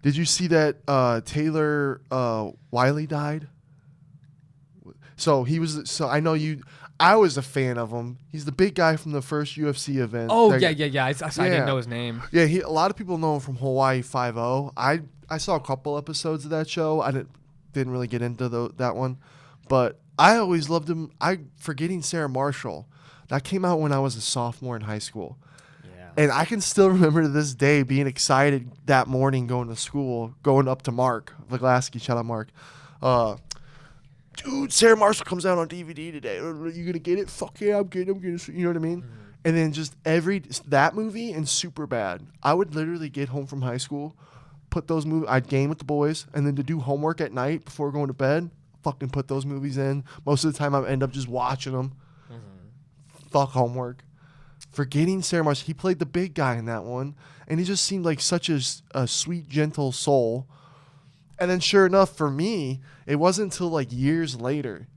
A: Did you see that Taylor Wiley died? So he was. So I know you. I was a fan of him. He's the big guy from the first UFC event.
B: Oh yeah. I didn't know his name.
A: Yeah, a lot of people know him from Hawaii 5-0. I saw a couple episodes of that show. I didn't really get into that one, but I always loved him. Forgetting Sarah Marshall, that came out when I was a sophomore in high school. Yeah. And I can still remember to this day being excited that morning going to school, going up to Mark Vaglasky. Shout out Mark. Dude, Sarah Marshall comes out on DVD today. Are you gonna get it? Fuck yeah, I'm getting it. You know what I mean? And then just that movie and Superbad. I would literally get home from high school, put those movies. I'd game with the boys, and then to do homework at night before going to bed, fucking put those movies in. Most of the time, I end up just watching them. Fuck homework. Forgetting Sarah Marshall. He played the big guy in that one, and he just seemed like such a sweet, gentle soul. And then sure enough, for me, it wasn't until like years later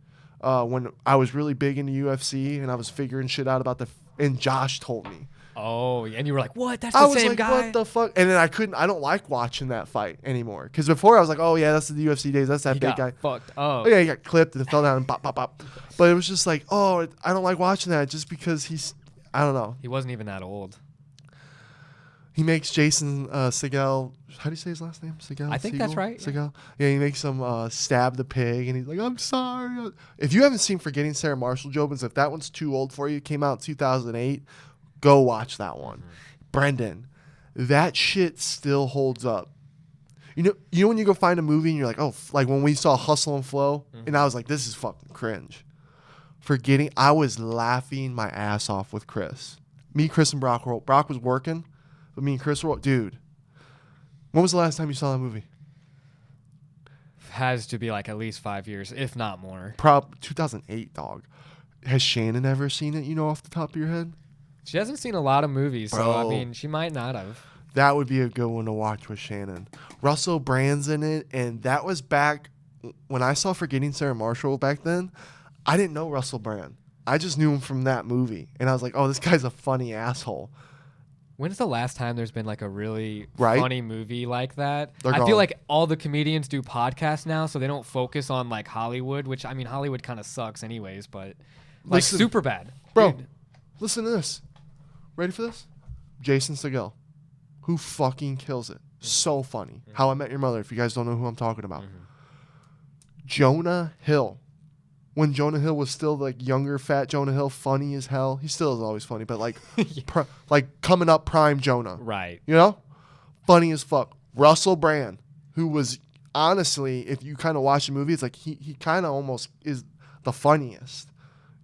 A: when I was really big into UFC and I was figuring shit out about and Josh told me.
B: Oh, and you were like, what? That's the same guy?
A: What the fuck? And then I don't like watching that fight anymore. Because before I was like, oh yeah, that's the UFC days. That's that big guy.
B: Fucked. Oh
A: yeah, he got clipped and fell down and pop, pop, pop. But it was just like, oh, I don't like watching that just because I don't know.
B: He wasn't even that old.
A: He makes Jason Segel. How do you say his last name? Segel?
B: I think that's right.
A: Segel. Yeah, he makes him stab the pig, and he's like, "I'm sorry." If you haven't seen Forgetting Sarah Marshall, JOBINS, if that one's too old for you, came out in 2008, go watch that one. Brendan, that shit still holds up. You know when you go find a movie and you're like, oh, like when we saw Hustle and Flow, and I was like, this is fucking cringe. I was laughing my ass off with Chris. Me, Chris, and Brock was working. But me and Chris were, dude, when was the last time you saw that movie?
B: Has to be like at least 5 years, if not more.
A: 2008, dog. Has Shannon ever seen it, off the top of your head?
B: She hasn't seen a lot of movies, so I mean, she might not have.
A: That would be a good one to watch with Shannon. Russell Brand's in it, and that was back when I saw Forgetting Sarah Marshall back then. I didn't know Russell Brand. I just knew him from that movie, and I was like, oh, this guy's a funny asshole.
B: When's the last time there's been like a really funny movie like that? I
A: gone.
B: feel like all the comedians do podcasts now, so they don't focus on like Hollywood, which I mean, Hollywood kind of sucks anyways, but like Superbad.
A: Bro,
B: dude.
A: Listen to this. Ready for this? Jason Segel, who fucking kills it. So funny. How I Met Your Mother, if you guys don't know who I'm talking about. Jonah Hill. When Jonah Hill was still like younger, fat Jonah Hill, funny as hell. He still is always funny, but like, like coming up prime Jonah.
B: Right.
A: Funny as fuck. Russell Brand, who was honestly, if you kind of watch the movie, it's like he kind of almost is the funniest,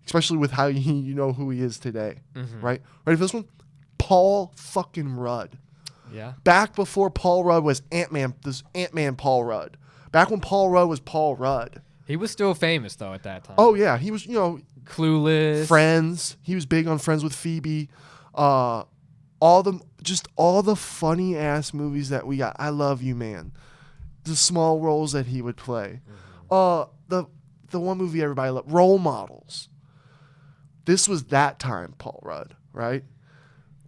A: especially with how you know who he is today. Right? Ready for this one? Paul fucking Rudd.
B: Yeah.
A: Back before Paul Rudd was Ant-Man, this Ant-Man Paul Rudd. Back when Paul Rudd was Paul Rudd.
B: He was still famous though at that time.
A: Oh yeah, he was.
B: Clueless.
A: Friends. He was big on Friends with Phoebe. All the funny ass movies that we got. I Love You, Man. The small roles that he would play. The one movie everybody loved, Role Models. This was that time, Paul Rudd, right?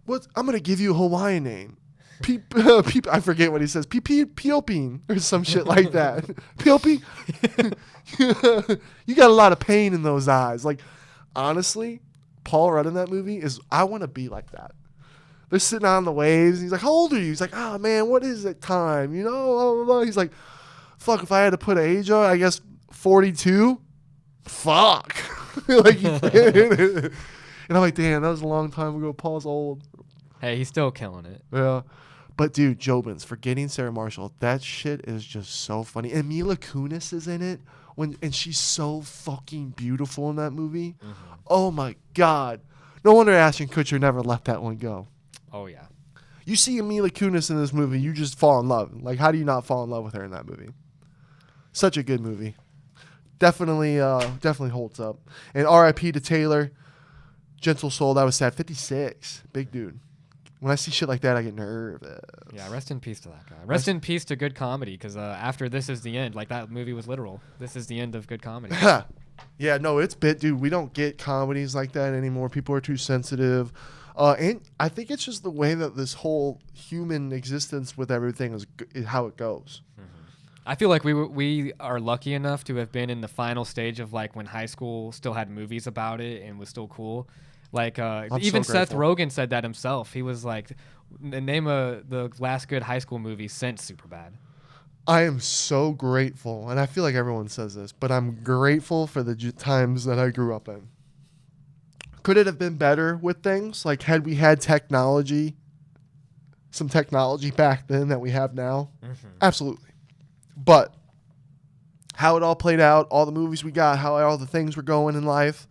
A: I'm gonna give you a Hawaiian name. I forget what he says. Piopine or some shit like that. Piopi. You got a lot of pain in those eyes. Like, honestly, Paul Rudd in that movie I want to be like that. They're sitting on the waves. And he's like, how old are you? He's like, oh, man, what is it time? Blah, blah, blah. He's like, fuck, if I had to put an age on it, I guess 42. Fuck. Like, and I'm like, damn, that was a long time ago. Paul's old.
B: Hey, he's still killing it.
A: Yeah. But, dude, JOBINS, forgetting Sarah Marshall, that shit is just so funny. And Mila Kunis is in it, and she's so fucking beautiful in that movie. Mm-hmm. Oh, my God. No wonder Ashton Kutcher never let that one go.
B: Oh, yeah.
A: You see Mila Kunis in this movie, you just fall in love. Like, how do you not fall in love with her in that movie? Such a good movie. Definitely holds up. And R.I.P. to Taylor. Gentle soul, that was sad. 56. Big dude. When I see shit like that, I get nervous.
B: Yeah, rest in peace to that guy. Rest in peace to good comedy, because after This Is the End, like that movie was literal. This is the end of good comedy.
A: Yeah, no, dude, we don't get comedies like that anymore. People are too sensitive. And I think it's just the way that this whole human existence with everything is how it goes.
B: Mm-hmm. I feel like we are lucky enough to have been in the final stage of like when high school still had movies about it and was still cool. Like even
A: so
B: Seth
A: grateful.
B: Rogen said that himself. He was like, name the last good high school movie since Superbad.
A: I am so grateful, and I feel like everyone says this, but I'm grateful for the times that I grew up in. Could it have been better with things? Like, had we had some technology back then that we have now? Mm-hmm. Absolutely. But how it all played out, all the movies we got, how all the things were going in life,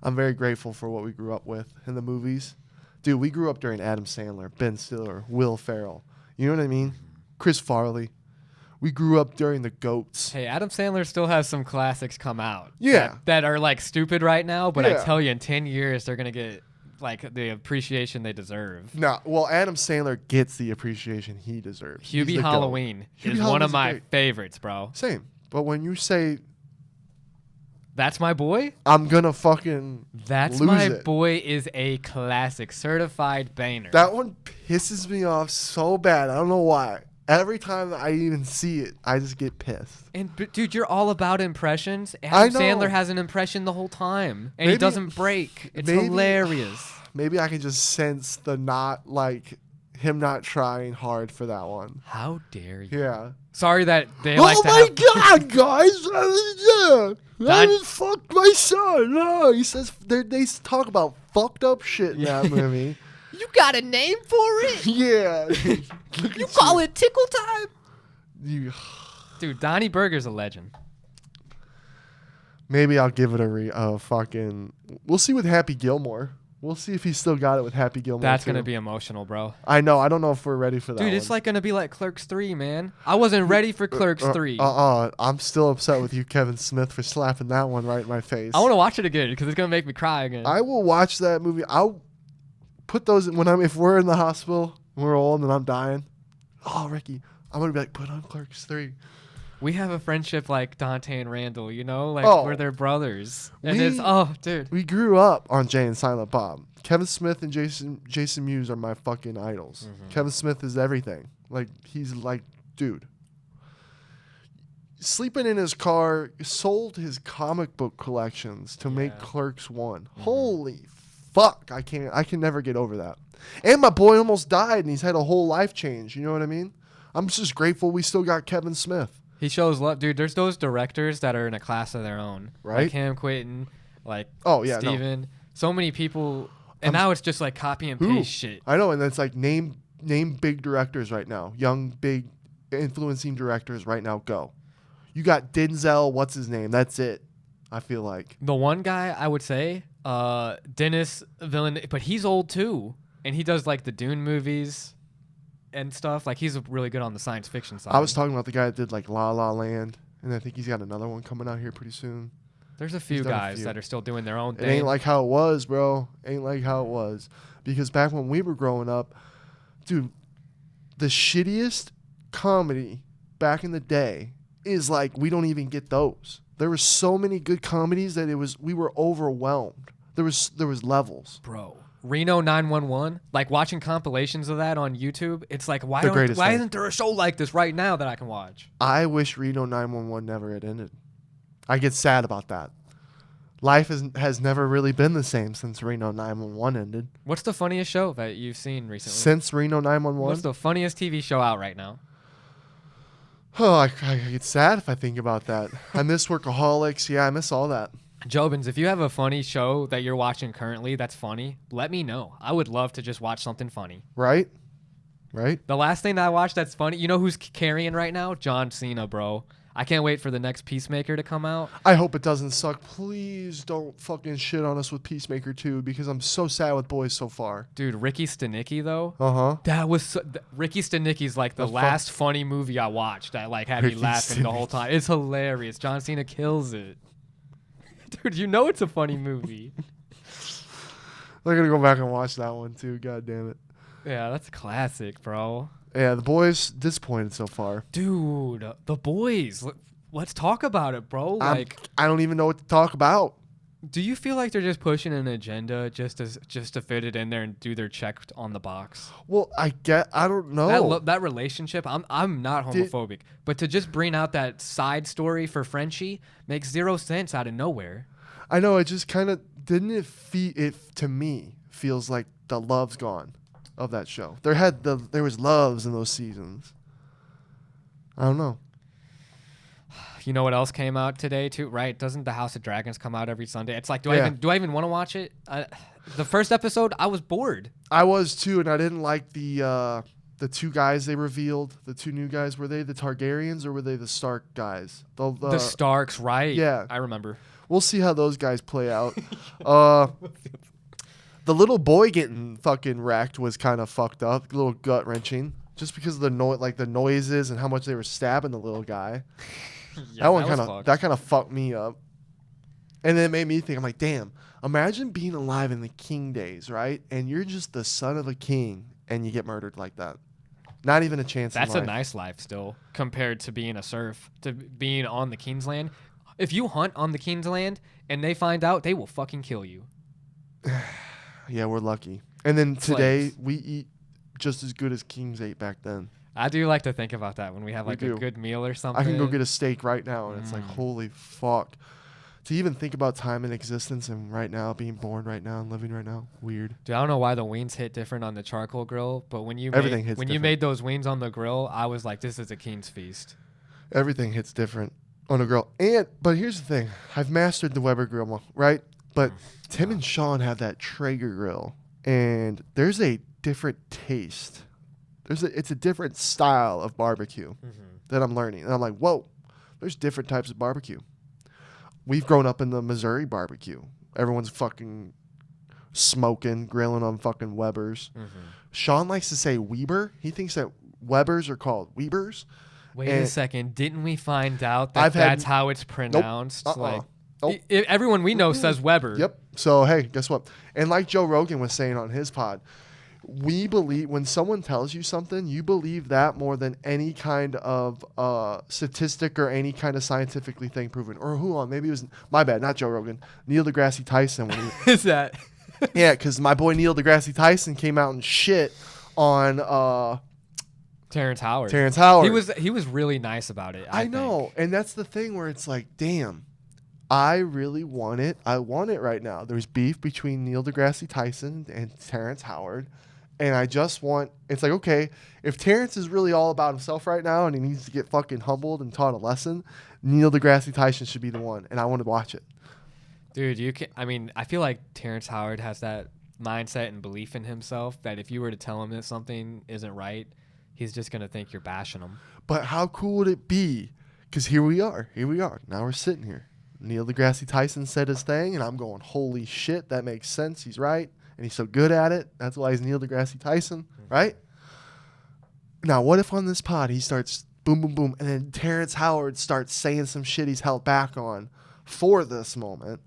A: I'm very grateful for what we grew up with in the movies. Dude, we grew up during Adam Sandler, Ben Stiller, Will Ferrell. You know what I mean? Chris Farley. We grew up during the GOATs.
B: Hey, Adam Sandler still has some classics come out.
A: Yeah.
B: That are like stupid right now, but
A: Yeah.
B: I tell you, in 10 years, they're going to get like the appreciation they deserve.
A: No, well, Adam Sandler gets the appreciation he deserves.
B: Hubie Halloween is one of my favorites, bro.
A: Same. But when you say,
B: That's My Boy?
A: I'm going to fucking
B: That's
A: lose
B: My
A: it.
B: Boy is a classic, certified banger.
A: That one pisses me off so bad. I don't know why. Every time that I even see it, I just get pissed.
B: But dude, you're all about impressions.
A: I
B: Adam
A: know.
B: Sandler has an impression the whole time, and he doesn't break. It's hilarious.
A: Maybe I can just sense him not trying hard for that one.
B: How dare you?
A: Yeah.
B: Sorry that they like to
A: Oh my God, guys! I just fucked my son. Oh, he says they talk about fucked up shit in that movie.
B: You got a name for it?
A: Yeah.
B: You call it tickle time?
A: You.
B: Dude, Donnie Burger's a legend.
A: Maybe I'll give it a fucking. We'll see with Happy Gilmore. We'll see if he's still got it with Happy Gilmore.
B: That's
A: too.
B: gonna be emotional, bro.
A: I know. I don't know if we're ready for that.
B: Dude, it's like gonna be like Clerks 3, man. I wasn't ready for Clerks 3.
A: I'm still upset with you, Kevin Smith, for slapping that one right in my face.
B: I want to watch it again because it's gonna make me cry again.
A: I will watch that movie. I'll put those if we're in the hospital, we're old and I'm dying. Oh, Ricky, I'm gonna be like, put on Clerks 3.
B: We have a friendship like Dante and Randall, you know, like we're their brothers. And dude.
A: We grew up on Jay and Silent Bob. Kevin Smith and Jason Mewes are my fucking idols. Mm-hmm. Kevin Smith is everything. Like, he's like, dude. Sleeping in his car, sold his comic book collections to make Clerks 1. Mm-hmm. Holy fuck. I can never get over that. And my boy almost died and he's had a whole life change. You know what I mean? I'm just grateful we still got Kevin Smith.
B: He shows love. Dude, there's those directors that are in a class of their own.
A: Right?
B: Like him, Quentin, like Steven.
A: No.
B: So many people. And now it's just like copy and paste shit.
A: I know, and it's like name big directors right now. Young, big, influencing directors right now. Go. You got Denzel, what's his name? That's it. I feel like.
B: The one guy I would say, Dennis Villeneuve, but he's old too. And he does like the Dune movies. and stuff. Like he's really good on the science fiction side.
A: I was talking about the guy that did like La La Land, and I think he's got another one coming out here pretty soon.
B: There's a few guys that are still doing their own thing.
A: It ain't like how it was, bro. Ain't like how it was. Because back when we were growing up, dude, the shittiest comedy back in the day is like we don't even get those. There were so many good comedies that we were overwhelmed. There was levels.
B: Bro, Reno 911, like watching compilations of that on YouTube, it's like why isn't there a show like this right now that I can watch?
A: I wish Reno 911 never had ended. I get sad about that. Life has never really been the same since Reno 911 ended.
B: What's the funniest show that you've seen recently?
A: Since Reno 911?
B: What's the funniest TV show out right now?
A: Oh, I get sad if I think about that. I miss Workaholics. Yeah, I miss all that.
B: Jobins, if you have a funny show that you're watching currently that's funny, let me know. I would love to just watch something funny.
A: Right?
B: The last thing that I watched that's funny, you know who's carrying right now? John Cena, bro. I can't wait for the next Peacemaker to come out.
A: I hope it doesn't suck. Please don't fucking shit on us with Peacemaker 2 because I'm so sad with boys so far.
B: Dude, Ricky Stenicki, though.
A: Uh-huh.
B: That was... Ricky Stenicki's like the last funny movie I watched that like had me laughing the whole time. It's hilarious. John Cena kills it. Dude, you know it's a funny movie.
A: I'm going to go back and watch that one too. God damn it.
B: Yeah, that's a classic, bro.
A: Yeah, the boys disappointed so far.
B: Dude, the boys. Let's talk about it, bro.
A: I don't even know what to talk about.
B: Do you feel like they're just pushing an agenda just to fit it in there and do their check on the box?
A: Well, I don't know.
B: That relationship, I'm not homophobic, but to just bring out that side story for Frenchie makes zero sense out of nowhere.
A: I know, it just kind of to me feels like the love's gone of that show. There was loves in those seasons. I don't know.
B: You know what else came out today too, right? Doesn't the House of Dragons come out every Sunday? It's like, do I even want to watch it? The first episode, I was bored.
A: I was too, and I didn't like the two guys they revealed. The two new guys, were they the Targaryens or were they the Stark guys?
B: The Starks, right?
A: Yeah,
B: I remember.
A: We'll see how those guys play out. The little boy getting fucking wrecked was kind of fucked up, a little gut wrenching, just because of the noises and how much they were stabbing the little guy.
B: Yeah,
A: that kind of fucked me up, and then it made me think. I'm like, damn! Imagine being alive in the king days, right? And you're just the son of a king, and you get murdered like that. Not even a chance.
B: That's a nice life still, compared to being a serf, to being on the king's land. If you hunt on the king's land and they find out, they will fucking kill you.
A: Yeah, we're lucky. And then today we eat just as good as kings ate back then.
B: I do like to think about that when we have like a good meal or something.
A: I can go get a steak right now, and it's like, holy fuck. To even think about time and existence and right now, being born right now and living right now, weird.
B: Dude, I don't know why the wings hit different on the charcoal grill, but when you made those wings on the grill, I was like, this is a king's feast.
A: Everything hits different on a grill. But here's the thing. I've mastered the Weber grill, right? But Tim and Sean have that Traeger grill, and there's a different taste. It's a different style of barbecue that I'm learning. And I'm like, whoa, there's different types of barbecue. We've grown up in the Missouri barbecue. Everyone's fucking smoking, grilling on fucking Webers. Sean likes to say Weber. He thinks that Webers are called Webers.
B: Wait a second. Didn't we find out that that's how it's pronounced?
A: Nope.
B: Everyone we know says Weber.
A: Yep. So, hey, guess what? And like Joe Rogan was saying on his pod, we believe when someone tells you something, you believe that more than any kind of statistic or any kind of scientifically thing proven. Or hold on, maybe it was my bad, not Joe Rogan, Neil deGrasse Tyson.
B: Is that?
A: Yeah, because my boy Neil deGrasse Tyson came out and shit on
B: Terrence Howard. He was really nice about it. I
A: know, and that's the thing where it's like, damn. I really want it. I want it right now. There's beef between Neil deGrasse Tyson and Terrence Howard. And I just want, it's like, okay, if Terrence is really all about himself right now and he needs to get fucking humbled and taught a lesson, Neil deGrasse Tyson should be the one. And I want to watch it.
B: Dude, I feel like Terrence Howard has that mindset and belief in himself that if you were to tell him that something isn't right, he's just going to think you're bashing him.
A: But how cool would it be? Because here we are. Now we're sitting here. Neil deGrasse Tyson said his thing, and I'm going, holy shit, that makes sense. He's right. And he's so good at it. That's why he's Neil deGrasse Tyson, right? Now, what if on this pod he starts boom, boom, boom, and then Terrence Howard starts saying some shit he's held back on for this moment,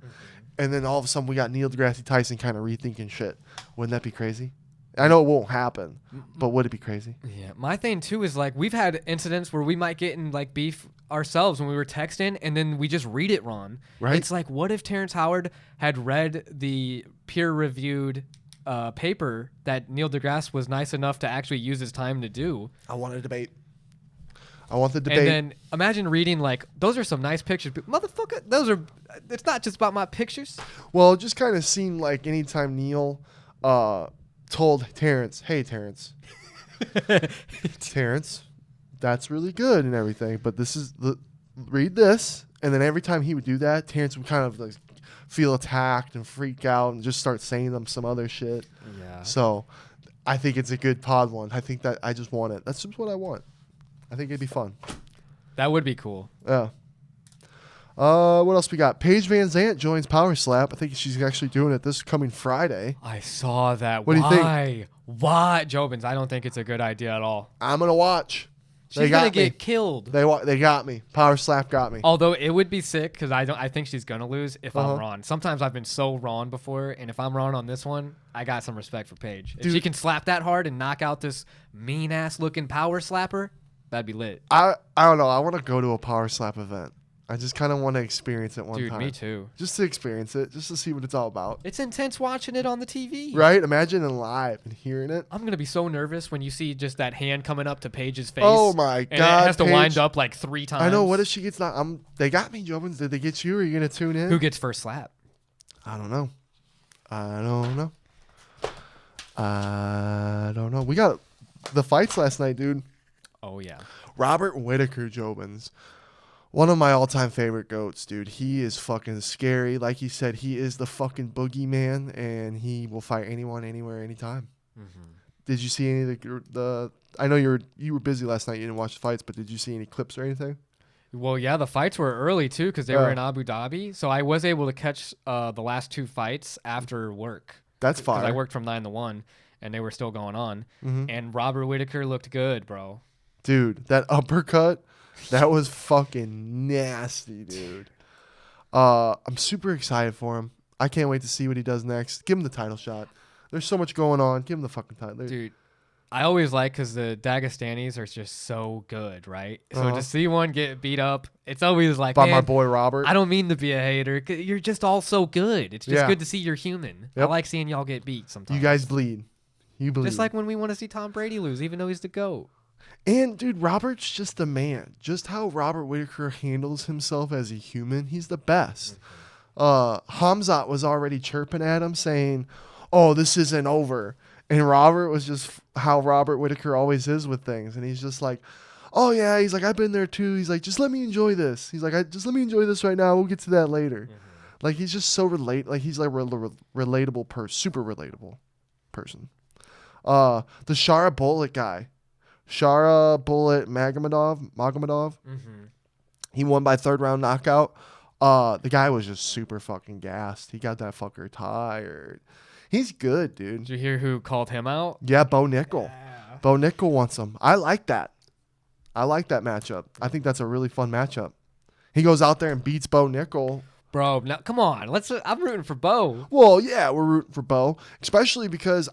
A: and then all of a sudden we got Neil deGrasse Tyson kind of rethinking shit. Wouldn't that be crazy? I know it won't happen, but would it be crazy?
B: Yeah. My thing too is like we've had incidents where we might get in like beef ourselves when we were texting, and then we just read it wrong.
A: Right.
B: It's like, what if Terrence Howard had read the peer-reviewed paper that Neil deGrasse was nice enough to actually use his time to do?
A: I want a debate. I want the debate.
B: And then imagine reading like, those are some nice pictures, but motherfucker, those are. It's not just about my pictures.
A: Well, it just kind of seemed like anytime Neil told Terrence, "Hey, Terrence, Terrence, that's really good and everything, but this is read this," and then every time he would do that, Terrence would kind of like feel attacked and freak out and just start saying them some other shit.
B: Yeah.
A: So, I think it's a good pod one. I think that I just want it. That's just what I want. I think it'd be fun.
B: That would be cool.
A: Yeah. What else we got? Paige Van Zant joins Power Slap. I think she's actually doing it this coming Friday.
B: I saw that.
A: What do you think?
B: Why, JOBINS? I don't think it's a good idea at all.
A: I'm gonna watch.
B: She's gonna get killed.
A: They got me. Power Slap got me.
B: Although it would be sick because I think she's gonna lose if
A: Uh-huh.
B: I'm wrong. Sometimes I've been so wrong before, and if I'm wrong on this one, I got some respect for Paige. If
A: Dude.
B: she can slap that hard and knock out this mean ass looking power slapper, that'd be lit.
A: I don't know. I want to go to a Power Slap event. I just kind of want to experience it one
B: Dude,
A: time.
B: me too.
A: Just to experience it, just to see what it's all about.
B: It's intense watching it on the TV.
A: Right? Imagine it live and hearing it.
B: I'm gonna be so nervous when you see just that hand coming up to Paige's face.
A: Oh my
B: and
A: God!
B: it has to
A: Paige.
B: wind up like 3 times.
A: I know. What if she gets not? They got me, Jobins. Did they get you? Are you gonna tune in?
B: Who gets first slap?
A: I don't know. I don't know. I don't know. We got the fights last night, dude.
B: Oh yeah.
A: Robert Whittaker, Jobins. One of my all-time favorite goats, dude. He is fucking scary. Like he said, he is the fucking boogeyman, and he will fight anyone, anywhere, anytime.
B: Mm-hmm.
A: Did you see any of the I know you were busy last night. You didn't watch the fights, but did you see any clips or anything?
B: Well, yeah, the fights were early too because they were in Abu Dhabi, so I was able to catch the last 2 fights after work.
A: That's fine.
B: Because I worked from 9 to 1, and they were still going on.
A: Mm-hmm.
B: And Robert Whittaker looked good, bro.
A: Dude, that uppercut, that was fucking nasty, dude. I'm super excited for him. I can't wait to see what he does next. Give him the title shot. There's so much going on. Give him the fucking title.
B: Dude, I always like because the Dagestanis are just so good, right? So to see one get beat up, it's always like,
A: by
B: man,
A: my boy Robert.
B: I don't mean to be a hater. You're just all so good. It's just
A: Yeah.
B: good to see you're human.
A: Yep.
B: I like seeing y'all get beat sometimes.
A: You guys bleed. You bleed.
B: Just like when we want to see Tom Brady lose, even though he's the GOAT.
A: And, dude, Robert's just the man. Just how Robert Whittaker handles himself as a human, he's the best. Hamzat was already chirping at him saying, "Oh, this isn't over." And Robert was just how Robert Whittaker always is with things. And he's just like, "Oh, yeah." He's like, "I've been there, too." He's like, "Just let me enjoy this." He's like, "Just let me enjoy this right now. We'll get to that later." Like, he's just so like, he's like relatable super relatable person. The Shara Bullet guy. Shara Bullet Magomedov.
B: Mm-hmm.
A: He won by 3rd round knockout. The guy was just super fucking gassed. He got that fucker tired. He's good, dude.
B: Did you hear who called him out?
A: Yeah, Bo Nickel.
B: Yeah.
A: Bo Nickel wants him. I like that. I like that matchup. I think that's a really fun matchup. He goes out there and beats Bo Nickel.
B: Bro, now come on. I'm rooting for Bo.
A: Well, yeah, we're rooting for Bo, especially because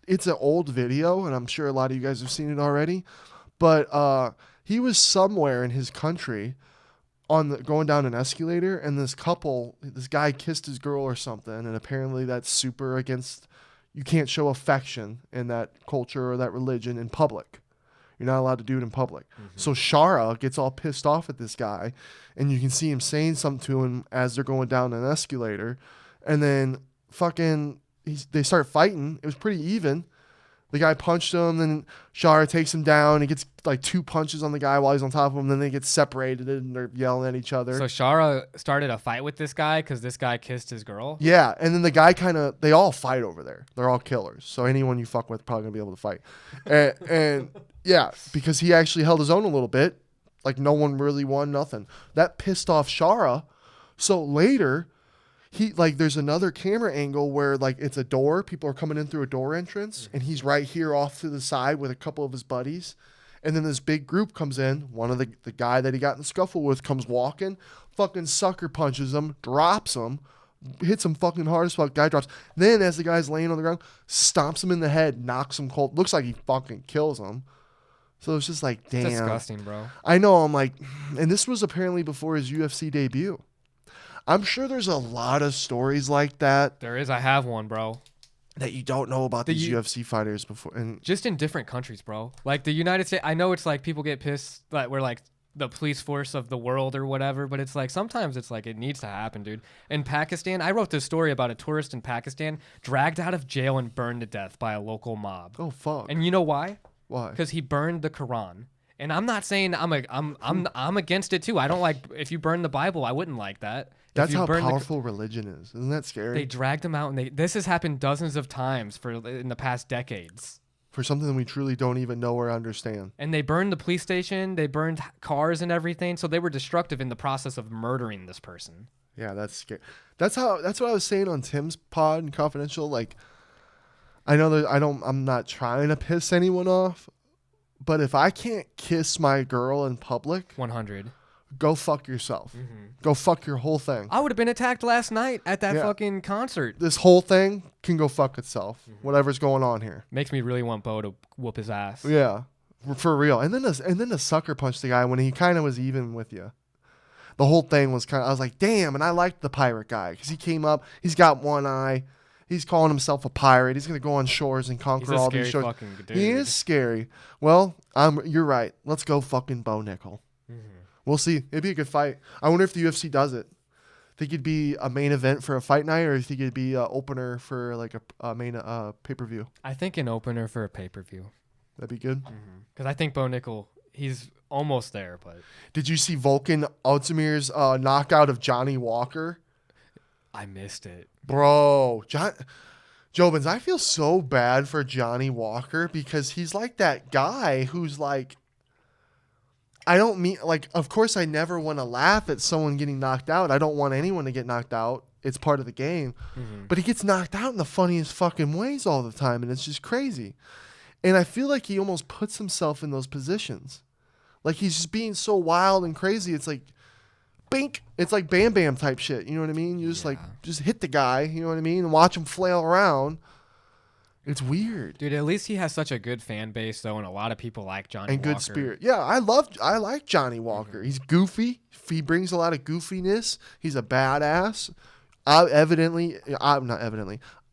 A: it's an old video, and I'm sure a lot of you guys have seen it already. But he was somewhere in his country going down an escalator, and this guy kissed his girl or something, and apparently that's super against. You can't show affection in that culture or that religion in public. You're not allowed to do it in public. Mm-hmm. So Shara gets all pissed off at this guy, and you can see him saying something to him as they're going down an escalator, and then fucking they start fighting. It was pretty even. The guy punched him, then Shara takes him down. He gets like 2 punches on the guy while he's on top of him. Then they get separated and they're yelling at each other.
B: So Shara started a fight with this guy because this guy kissed his girl?
A: Yeah, and then the guy they all fight over there. They're all killers. So anyone you fuck with probably going to be able to fight. and yeah, because he actually held his own a little bit. Like no one really won nothing. That pissed off Shara. So later, there's another camera angle where like it's a door. People are coming in through a door entrance, and he's right here off to the side with a couple of his buddies. And then this big group comes in. One of the guy that he got in the scuffle with comes walking, fucking sucker punches him, drops him, hits him fucking hard as fuck. Guy drops. Then as the guy's laying on the ground, stomps him in the head, knocks him cold. Looks like he fucking kills him. So it's just like, damn.
B: It's disgusting, bro.
A: I know. I'm like, and this was apparently before his UFC debut. I'm sure there's a lot of stories like that.
B: There is. I have one, bro.
A: That you don't know about these UFC fighters before. And
B: just in different countries, bro. Like the United States, I know it's like people get pissed that we're like the police force of the world or whatever, but it's like sometimes it's like it needs to happen, dude. In Pakistan, I wrote this story about a tourist in Pakistan dragged out of jail and burned to death by a local mob.
A: oh fuck.
B: And you know why?
A: Why?
B: Because he burned the Quran. And I'm not saying I'm against it too. I don't like if you burn the Bible. I wouldn't like that.
A: That's how powerful religion is. Isn't that scary?
B: They dragged him out, and this has happened dozens of times in the past decades.
A: For something we truly don't even know or understand.
B: And they burned the police station. They burned cars and everything. So they were destructive in the process of murdering this person.
A: Yeah, that's scary. That's what I was saying on Tim's pod and Confidential. Like, I know that I'm not trying to piss anyone off, but if I can't kiss my girl in public,
B: 100.
A: Go fuck yourself.
B: Mm-hmm.
A: Go fuck your whole thing.
B: I would have been attacked last night at that fucking concert.
A: This whole thing can go fuck itself. Mm-hmm. Whatever's going on here
B: makes me really want Bo to whoop his ass.
A: Yeah, for real. And then the sucker punched the guy when he kind of was even with you. The whole thing was kind of. I was like, damn. And I liked the pirate guy because he came up. He's got one eye. He's calling himself a pirate. He's gonna go on shores and conquer all these shores.
B: Fucking dude.
A: He is scary. Well, you're right. Let's go fucking Bo Nickel. Mm-hmm. We'll see. It'd be a good fight. I wonder if the UFC does it. Think it'd be a main event for a fight night, or think it'd be an opener for like a main pay-per-view?
B: I think an opener for a pay-per-view.
A: That'd be good.
B: Because I think Bo Nickel, he's almost there. But
A: did you see Volkan Ozdemir's knockout of Johnny Walker?
B: I missed it,
A: bro. JOBINS, I feel so bad for Johnny Walker because he's like that guy who's like. I don't mean, like, of course I never want to laugh at someone getting knocked out. I don't want anyone to get knocked out. It's part of the game. Mm-hmm. But he gets knocked out in the funniest fucking ways all the time, and it's just crazy. And I feel like he almost puts himself in those positions. Like, he's just being so wild and crazy. It's like, bink. It's like Bam Bam type shit. You know what I mean? You just, just hit the guy, you know what I mean? And watch him flail around. It's weird.
B: Dude, at least he has such a good fan base, though, and a lot of people like Johnny Walker.
A: And good spirit. Yeah, I like Johnny Walker. Mm-hmm. He's goofy. He brings a lot of goofiness. He's a badass.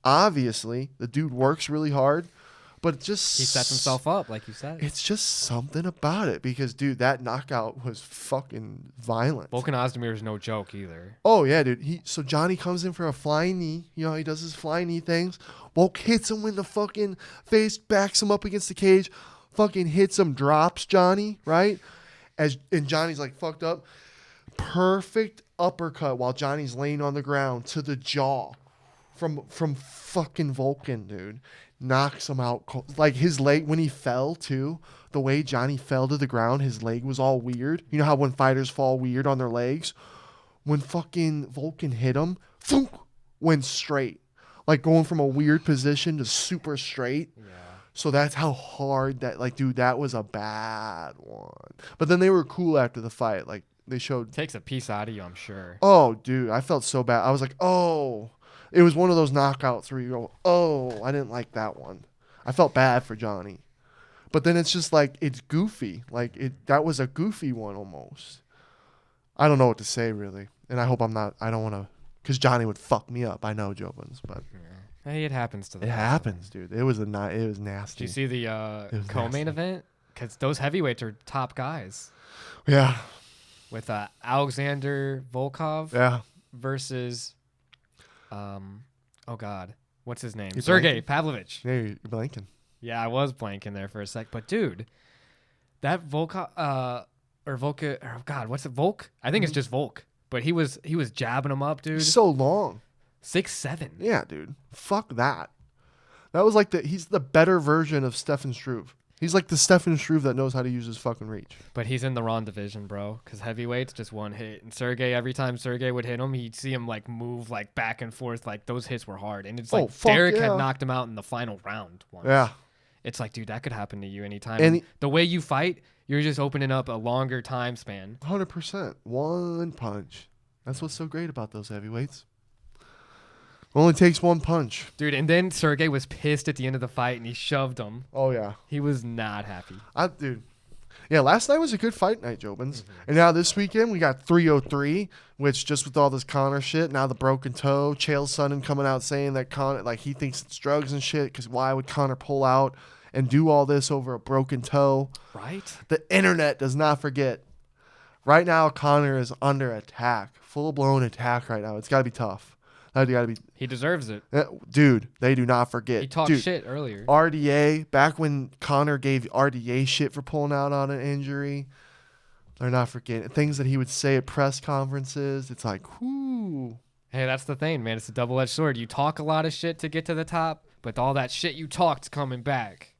A: Obviously, the dude works really hard. But just
B: he sets himself up, like you said.
A: It's just something about it because, dude, that knockout was fucking violent.
B: Volkan Ozdemir is no joke either.
A: Oh yeah, dude. So Johnny comes in for a flying knee. You know, he does his flying knee things. Volk hits him in the fucking face, backs him up against the cage, fucking hits him, drops Johnny, right? And Johnny's like fucked up. Perfect uppercut while Johnny's laying on the ground to the jaw from fucking Volkan, dude. Knocks him out. Like his leg, when he fell too, the way Johnny fell to the ground, his leg was all weird. You know how when fighters fall weird on their legs? When fucking Volkan hit him, thunk, went straight. Like going from a weird position to super straight. Yeah. So that's how hard that, like, dude, that was a bad one. But then they were cool after the fight. Like, they showed.
B: Takes a piece out of you, I'm sure.
A: Oh, dude, I felt so bad. I was like, oh. It was one of those knockouts where you go, oh, I didn't like that one. I felt bad for Johnny. But then it's just like, it's goofy. Like, that was a goofy one almost. I don't know what to say, really. And I hope I don't want to, because Johnny would fuck me up. I know, JOBINS, but.
B: Hey, it happens to them.
A: It happens, dude. It was nasty.
B: Did you see the co-main event? Because those heavyweights are top guys.
A: Yeah.
B: With Alexander Volkov versus... oh God, what's his name? Sergey Pavlovich.
A: Yeah, you're blanking.
B: Yeah, I was blanking there for a sec. But dude, that Volk, oh God, what's it? Volk? I think it's just Volk. But he was jabbing him up, dude.
A: So long.
B: 6'7".
A: Yeah, dude. Fuck that. That was like he's the better version of Stefan Struve. He's like the Stefan Struve that knows how to use his fucking reach.
B: But he's in the wrong division, bro. Because heavyweights, just one hit. And Sergey, every time Sergey would hit him, he'd see him like move like back and forth. Like those hits were hard. And it's like Derek had knocked him out in the final round once.
A: Yeah.
B: it's like, dude, that could happen to you anytime.
A: And
B: And the way you fight, you're just opening up a longer time span.
A: 100%. One punch. That's what's so great about those heavyweights. Only takes one punch.
B: Dude, and then Sergey was pissed at the end of the fight, and he shoved him.
A: Oh, yeah.
B: He was not happy.
A: Dude. Yeah, last night was a good fight night, Jobins. And now this weekend, we got 303, which just with all this Connor shit, now the broken toe, Chael Sonnen coming out saying that Connor, like, he thinks it's drugs and shit, because why would Connor pull out and do all this over a broken toe?
B: Right?
A: The internet does not forget. Right now, Connor is under attack. Full-blown attack right now. It's got to be tough.
B: He deserves it.
A: Dude, they do not forget.
B: He talked shit earlier.
A: RDA, back when Connor gave RDA shit for pulling out on an injury, they're not forgetting. Things that he would say at press conferences. It's like, whoo.
B: Hey, that's the thing, man. It's a double-edged sword. You talk a lot of shit to get to the top, but all that shit you talked's coming back.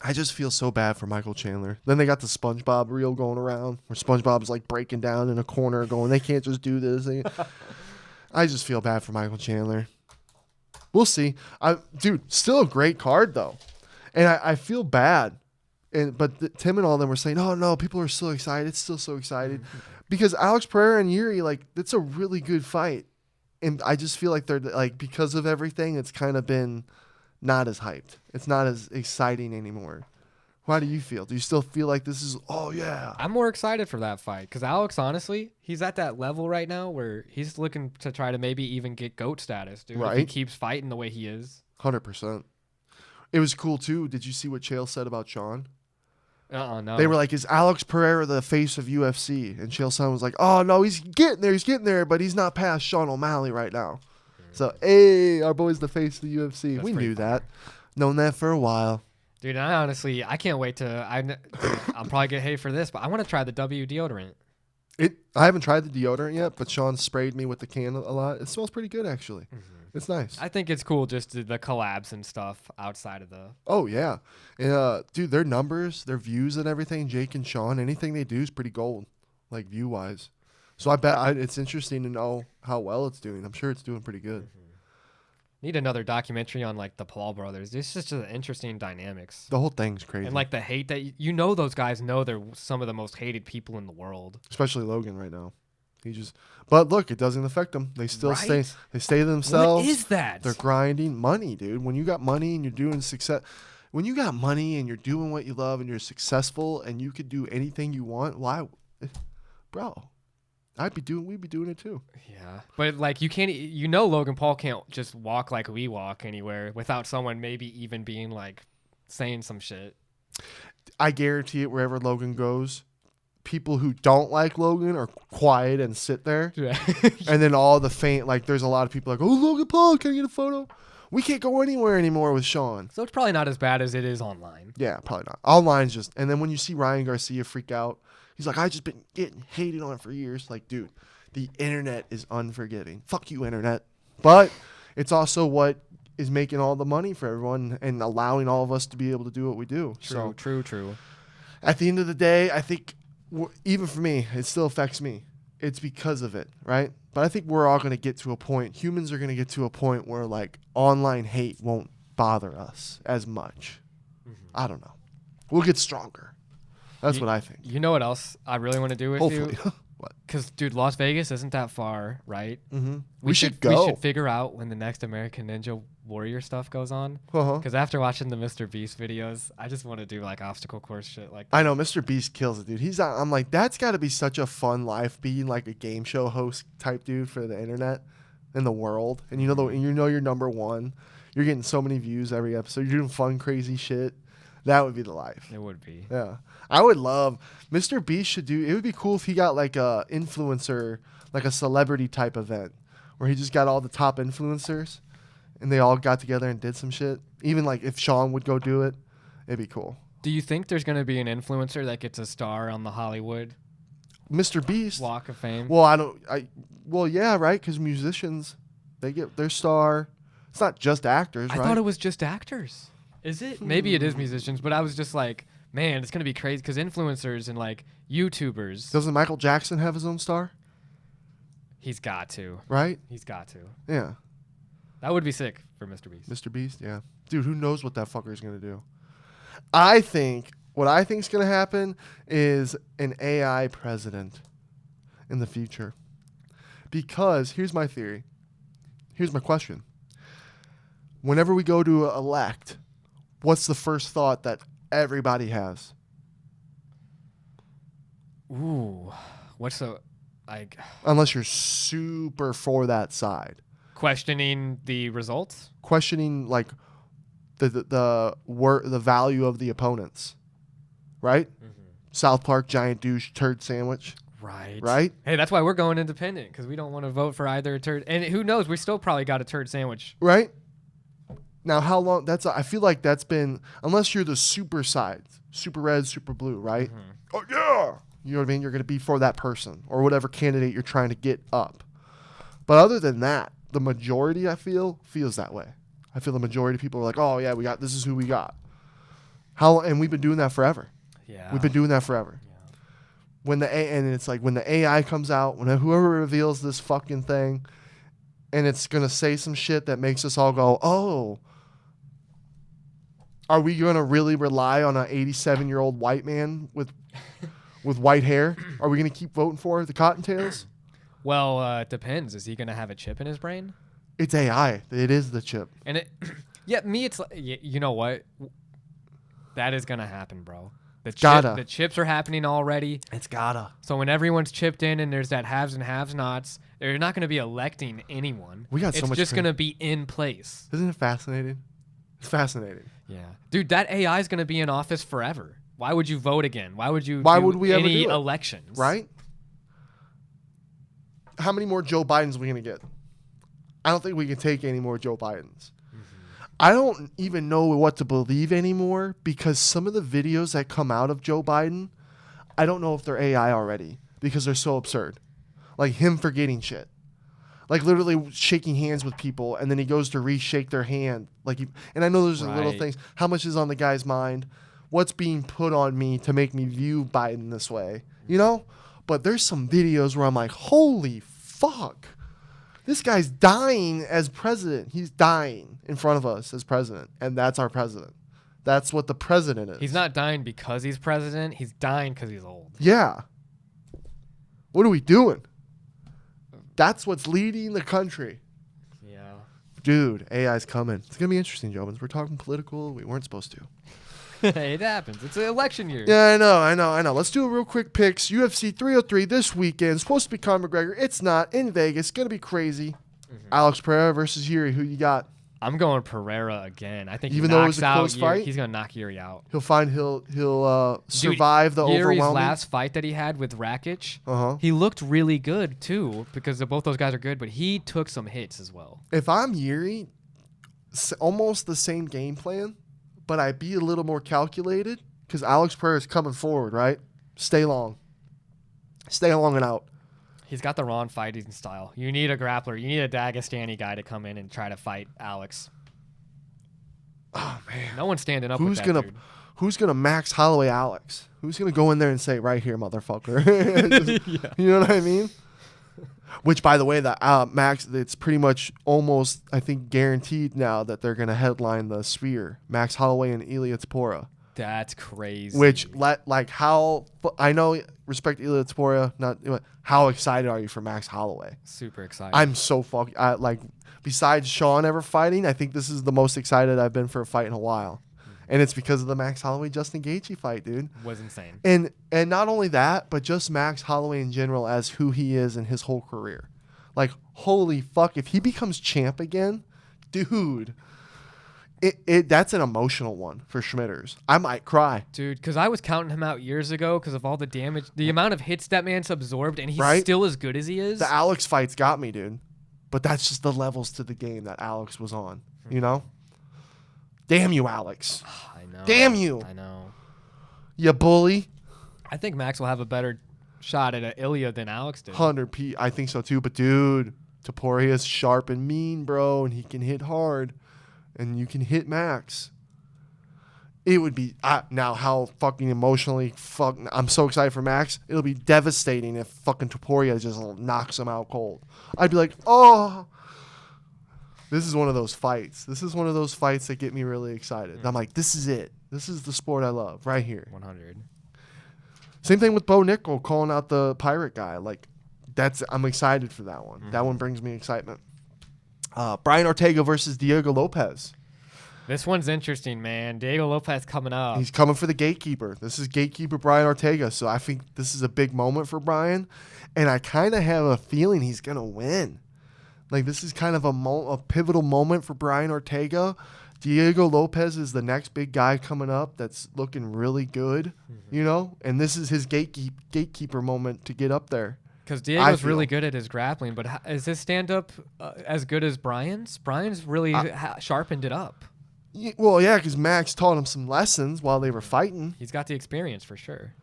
A: I just feel so bad for Michael Chandler. Then they got the SpongeBob reel going around where SpongeBob's like breaking down in a corner going, they can't just do this. I just feel bad for Michael Chandler. We'll see. Dude, still a great card, though. And I feel bad. But Tim and all them were saying, oh, no, people are still excited. It's still so excited. Because Alex Pereira and Yuri, like, that's a really good fight. And I just feel like they're, like, because of everything, it's kind of been not as hyped. It's not as exciting anymore. How do you feel? Do you still feel like this is, oh, yeah?
B: I'm more excited for that fight because Alex, honestly, he's at that level right now where he's looking to try to maybe even get GOAT status, dude.
A: Right.
B: If he keeps fighting the way he is.
A: 100%. It was cool, too. Did you see what Chael said about Sean?
B: No.
A: They were like, is Alex Pereira the face of UFC? And Chael Sonnen was like, oh, no, he's getting there, but he's not past Sean O'Malley right now. So, hey, our boy's the face of the UFC.
B: That's
A: we
B: pretty
A: knew that. Known that for a while.
B: Dude, I can't wait to. I'll probably get hate for this, but I want to try the W deodorant.
A: I haven't tried the deodorant yet, but Sean sprayed me with the can a lot. It smells pretty good, actually. It's nice.
B: I think it's cool just the collabs and stuff outside of the.
A: Oh, yeah. Dude, their numbers, their views and everything, Jake and Sean, anything they do is pretty gold, like view-wise. So I bet it's interesting to know how well it's doing. I'm sure it's doing pretty good.
B: Need another documentary on like the Paul brothers. This is just the interesting dynamics.
A: The whole thing's crazy.
B: And like the hate that those guys know they're some of the most hated people in the world.
A: Especially Logan right now. But look, it doesn't affect them. They still stay themselves.
B: What is that?
A: They're grinding money, dude. When you got money and you're doing success, when you got money and you're doing what you love and you're successful and you could do anything you want, why, bro? we'd be doing it too.
B: Yeah, but like you can't, Logan Paul can't just walk like we walk anywhere without someone maybe even being like saying some shit.
A: I guarantee it. Wherever Logan goes, people who don't like Logan are quiet and sit there.
B: Yeah.
A: And then all the faint, like there's a lot of people like, oh, Logan Paul, can I get a photo? We can't go anywhere anymore with Sean.
B: So it's probably not as bad as it is online.
A: Yeah, probably not. Online's just, and then when you see Ryan Garcia freak out, he's like, I just been getting hated on for years. Like, dude, the internet is unforgiving. Fuck you, internet. But it's also what is making all the money for everyone and allowing all of us to be able to do what we do.
B: True.
A: At the end of the day, I think, even for me, it still affects me. It's because of it, right? But I think we're all going to get to a point, humans are going to get to a point where, like, online hate won't bother us as much. I don't know. We'll get stronger. That's what I think.
B: You know what else I really want to do with
A: Hopefully.
B: you?
A: What?
B: Because, dude, Las Vegas isn't that far, right?
A: Mm-hmm.
B: We
A: should go.
B: We should figure out when the next American Ninja Warrior stuff goes on.
A: Uh-huh.
B: Because after watching the Mr. Beast videos, I just want to do like obstacle course shit like that.
A: I know Mr. Beast kills it, dude. I'm like, that's got to be such a fun life, being like a game show host type dude for the internet and the world. And you're number one. You're getting so many views every episode. You're doing fun, crazy shit. That would be the life.
B: It would be.
A: Yeah. I would love Mr. Beast should do. It would be cool if he got like a influencer, like a celebrity type event where he just got all the top influencers and they all got together and did some shit. Even like if Sean would go do it, it'd be cool.
B: Do you think there's going to be an influencer that gets a star on the Hollywood
A: Mr. Beast
B: Walk of Fame?
A: Well, yeah, right? Because musicians, they get their star. It's not just actors, right?
B: I thought it was just actors. Is it? Maybe it is musicians, but I was just like, man, it's going to be crazy because influencers and like YouTubers.
A: Doesn't Michael Jackson have his own star?
B: He's got to.
A: Right?
B: He's got to.
A: Yeah.
B: That would be sick for Mr. Beast.
A: Mr. Beast, yeah. Dude, who knows what that fucker is going to do? What I think is going to happen is an AI president in the future. Because here's my theory. Here's my question. Whenever we go to elect, what's the first thought that everybody has?
B: Ooh, what's the like?
A: Unless you're super for that side.
B: Questioning the results?
A: Questioning like the value of the opponents. Right? Mm-hmm. South Park giant douche turd sandwich. Right?
B: Hey, that's why we're going independent, because we don't want to vote for either turd. And who knows? We still probably got a turd sandwich.
A: Right? Now, how long? I feel like that's been, unless you're the super side, super red, super blue, right? Mm-hmm. Oh, yeah. You know what I mean? You're going to be for that person or whatever candidate you're trying to get up. But other than that, the majority, I feel, feels that way. I feel the majority of people are like, oh, yeah, this is who we got. And we've been doing that forever.
B: Yeah.
A: We've been doing that forever. Yeah. And it's like when the AI comes out, when whoever reveals this fucking thing, and it's going to say some shit that makes us all go, oh, are we going to really rely on an 87-year-old white man with white hair? Are we going to keep voting for the Cottontails?
B: Well, it depends. Is he going to have a chip in his brain?
A: It's AI. It is the chip.
B: And it's like, you know what? That is going to happen, bro. The chips are happening already.
A: It's gotta.
B: So when everyone's chipped in and there's that haves and have-nots, they're not going to be electing anyone.
A: It's
B: just going to be in place.
A: Isn't it fascinating? It's fascinating.
B: Yeah. Dude, that AI is going to be in office forever. Why would you vote again? Why would we ever do elections?
A: Right? How many more Joe Bidens are we going to get? I don't think we can take any more Joe Bidens. I don't even know what to believe anymore because some of the videos that come out of Joe Biden, I don't know if they're AI already because they're so absurd. Like him forgetting shit. Like literally shaking hands with people and then he goes to reshake their hand. And I know there's little things. How much is on the guy's mind? What's being put on me to make me view Biden this way? You know? But there's some videos where I'm like, holy fuck. This guy's dying as president. He's dying in front of us as president. And that's our president. That's what the president is.
B: He's not dying because he's president. He's dying because he's old.
A: Yeah. What are we doing? That's what's leading the country.
B: Yeah.
A: Dude, AI's coming. It's going to be interesting, Jobins. We're talking political. We weren't supposed to.
B: It happens. It's an election year.
A: Yeah, I know. Let's do a real quick picks. UFC 303 this weekend. It's supposed to be Conor McGregor. It's not. In Vegas. It's going to be crazy. Mm-hmm. Alex Pereira versus Yuri. Who you got?
B: I'm going Pereira again. I think
A: even though it was a close fight,
B: he's going to knock Yuri out.
A: He'll survive the
B: Yuri's
A: overwhelming.
B: last fight that he had with Rakic, he looked really good too because both those guys are good, but he took some hits as well.
A: If I'm Yuri, almost the same game plan, but I'd be a little more calculated because Alex Pereira is coming forward, right? Stay long and out.
B: He's got the wrong fighting style. You need a grappler. You need a Dagestani guy to come in and try to fight Alex.
A: Oh, man.
B: No one's standing up with that dude.
A: Who's going to Max Holloway Alex? Who's going to go in there and say, right here, motherfucker?
B: Yeah.
A: You know what I mean? Which, by the way, Max, it's pretty much almost, I think, guaranteed now that they're going to headline the Sphere. Max Holloway and Ilia Topuria.
B: That's crazy.
A: Which, how, I know, respect Ilia Topuria, how excited are you for Max Holloway?
B: Super excited.
A: I'm so besides Sean ever fighting, I think this is the most excited I've been for a fight in a while. And it's because of the Max Holloway Justin Gaethje fight, dude.
B: Was insane.
A: And not only that, but just Max Holloway in general as who he is in his whole career. Like, holy fuck, if he becomes champ again, dude, that's an emotional one for Schmitters. I might cry.
B: Dude, because I was counting him out years ago because of all the damage, the amount of hits that man's absorbed, and he's still as good as he is.
A: The Alex fights got me, dude. But that's just the levels to the game that Alex was on, you know? Damn you, Alex.
B: I know.
A: Damn you.
B: I know.
A: You bully.
B: I think Max will have a better shot at Ilya than Alex did.
A: 100p. I think so too. But, dude, Topuria is sharp and mean, bro, and he can hit hard. And you can hit Max. It would be now how fucking emotionally I'm so excited for Max. It'll be devastating if fucking Topuria just knocks him out cold. I'd be like, oh. This is one of those fights. This is one of those fights that get me really excited. I'm like, this is it. This is the sport I love right here.
B: 100.
A: Same thing with Bo Nickel calling out the pirate guy. Like, I'm excited for that one. That one brings me excitement. Brian Ortega versus Diego Lopez.
B: This one's interesting, man. Diego Lopez coming up.
A: He's coming for the gatekeeper. This is gatekeeper Brian Ortega. So I think this is a big moment for Brian. And I kind of have a feeling he's going to win. Like, this is kind of a pivotal moment for Brian Ortega. Diego Lopez is the next big guy coming up that's looking really good, you know? And this is his gatekeeper moment to get up there.
B: Because Diego's really good at his grappling, but is his stand-up as good as Brian's? Brian's really sharpened it up.
A: Well, yeah, because Max taught him some lessons while they were fighting.
B: He's got the experience for sure.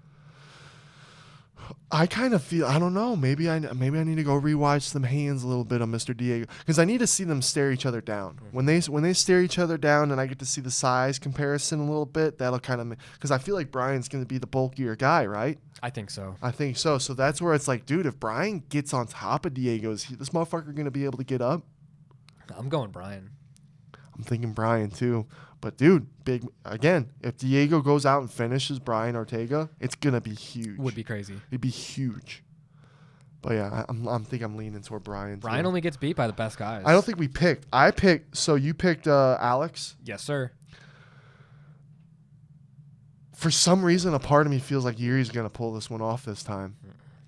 A: I kind of feel, I don't know, maybe I need to go rewatch some hands a little bit on Mr. Diego, because I need to see them stare each other down. When they stare each other down and I get to see the size comparison a little bit, that'll kind of, because I feel like Brian's going to be the bulkier guy, right?
B: I think so.
A: So that's where it's like, dude, if Brian gets on top of Diego, is this motherfucker going to be able to get up?
B: I'm going Brian.
A: I'm thinking Brian too. But dude, if Diego goes out and finishes Brian Ortega, it's gonna be huge.
B: Would be crazy.
A: It'd be huge. But yeah, I'm leaning toward Brian.
B: Brian only gets beat by the best guys.
A: I don't think we picked. So you picked Alex?
B: Yes, sir.
A: For some reason, a part of me feels like Yuri's gonna pull this one off this time.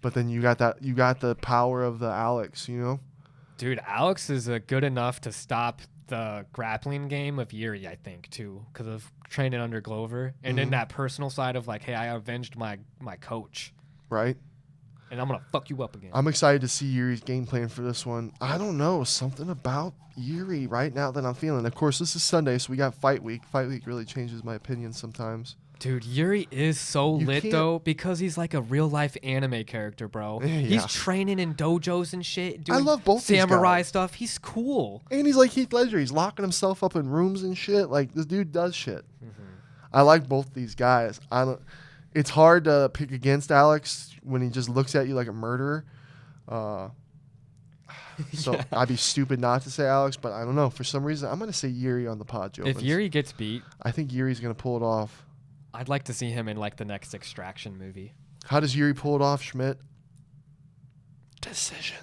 A: But then you got the power of the Alex, you know?
B: Dude, Alex is good enough to stop the grappling game of Yuri, I think, too, because of training under Glover. And then that personal side of like, hey, I avenged my coach.
A: Right.
B: And I'm going to fuck you up again.
A: I'm excited to see Yuri's game plan for this one. I don't know. Something about Yuri right now that I'm feeling. Of course, this is Sunday, so we got fight week. Fight week really changes my opinion sometimes.
B: Dude, Yuri is so lit, though, because he's like a real-life anime character, bro.
A: Yeah.
B: He's training in dojos and shit, doing
A: I love both
B: samurai
A: these guys.
B: stuff. He's cool.
A: And he's like Heath Ledger. He's locking himself up in rooms and shit. Like, this dude does shit. I like both these guys. It's hard to pick against Alex when he just looks at you like a murderer. So I'd be stupid not to say Alex, but I don't know. For some reason, I'm going to say Yuri on the pod, Joe.
B: If Yuri gets beat,
A: I think Yuri's going to pull it off.
B: I'd like to see him in like the next Extraction movie.
A: How does Yuri pull it off, Schmidt? Decision.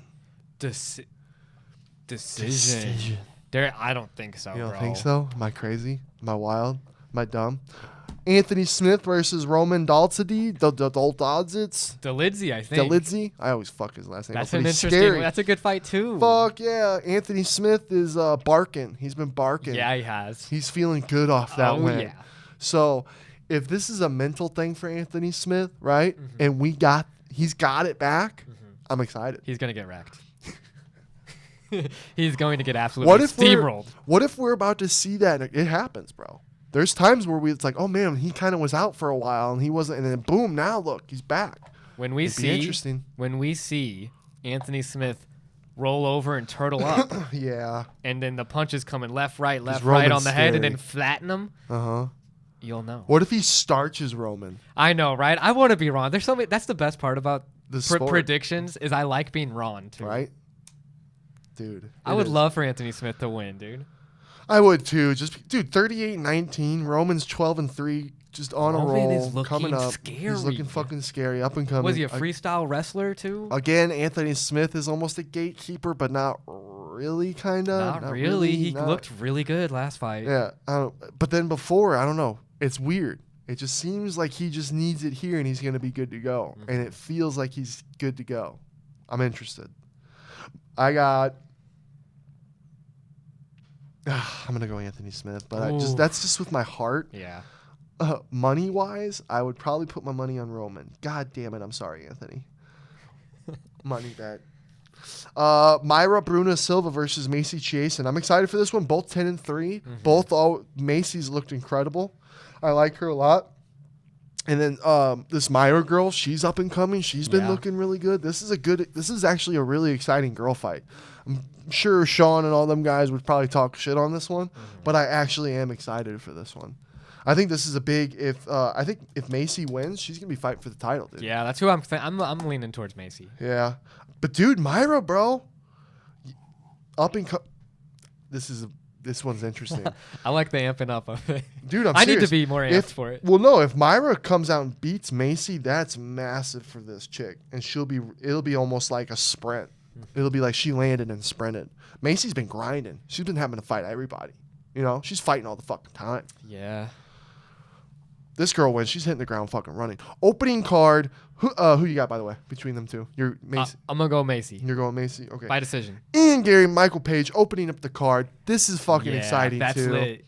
B: Decision. I don't think so,
A: You don't
B: bro.
A: think so? Am I crazy? Am I wild? Am I dumb? Anthony Smith versus Roman Dalzadi.
B: Delidzi, I think.
A: Delidzi. I always fuck his last name.
B: That's
A: but
B: an
A: he's
B: interesting.
A: scary.
B: That's a good fight too.
A: Fuck yeah. Anthony Smith is barking. He's been barking.
B: Yeah, he has.
A: He's feeling good off that win.
B: Yeah.
A: So if this is a mental thing for Anthony Smith, right? And he's got it back, I'm excited.
B: He's gonna get wrecked. He's going to get absolutely steamrolled.
A: What if we're about to see that? It happens, bro. There's times where it's like, oh man, he kind of was out for a while and he wasn't, and then boom, now look, he's back.
B: When we see Anthony Smith roll over and turtle up,
A: yeah,
B: and then the punches coming left, right on the head, and then flatten him. You'll know.
A: What if he starches Roman?
B: I know, right? I want to be wrong. There's so many. That's the best part about
A: the
B: predictions is I like being wrong too.
A: Right, dude.
B: I would love for Anthony Smith to win, dude.
A: I would too. Just dude, 38-19. Roman's 12-3. Just on a roll.
B: Is looking
A: coming up.
B: scary.
A: He's looking fucking scary. Up and coming.
B: Was he a freestyle wrestler too?
A: Again, Anthony Smith is almost a gatekeeper, but not really, kind of.
B: Not really. He looked really good last fight.
A: Yeah. But then before, I don't know. It's weird. It just seems like he just needs it here and he's going to be good to go. And it feels like he's good to go. I'm interested. I'm going to go Anthony Smith, but that's just with my heart.
B: Yeah.
A: Money-wise, I would probably put my money on Roman. God damn it. I'm sorry, Anthony. Money bet. Myra Bruna Silva versus Macy Chiasson. I'm excited for this one. Both 10-3. Macy's looked incredible. I like her a lot. And then this Myra girl, she's up and coming. She's been looking really good. This is actually a really exciting girl fight. I'm sure Sean and all them guys would probably talk shit on this one, but I actually am excited for this one. I think this is a big I think if Macy wins, she's gonna be fighting for the title, dude.
B: Yeah, that's who I'm leaning towards Macy.
A: Yeah, but dude, Myra, bro, this one's interesting.
B: I like the amping up of it.
A: Dude, I'm
B: I
A: serious.
B: need to be more amped for it.
A: Well, no, if Myra comes out and beats Macy, that's massive for this chick. And it'll be almost like a sprint. It'll be like she landed and sprinted. Macy's been grinding. She's been having to fight everybody. You know, she's fighting all the fucking time.
B: Yeah.
A: This girl wins. She's hitting the ground fucking running. Opening card. Who you got, by the way, between them two? You're Macy.
B: I'm going to go Macy.
A: You're going Macy? Okay.
B: By decision.
A: Ian Gary, Michael Page opening up the card. This is fucking exciting,
B: that's
A: too.
B: Lit.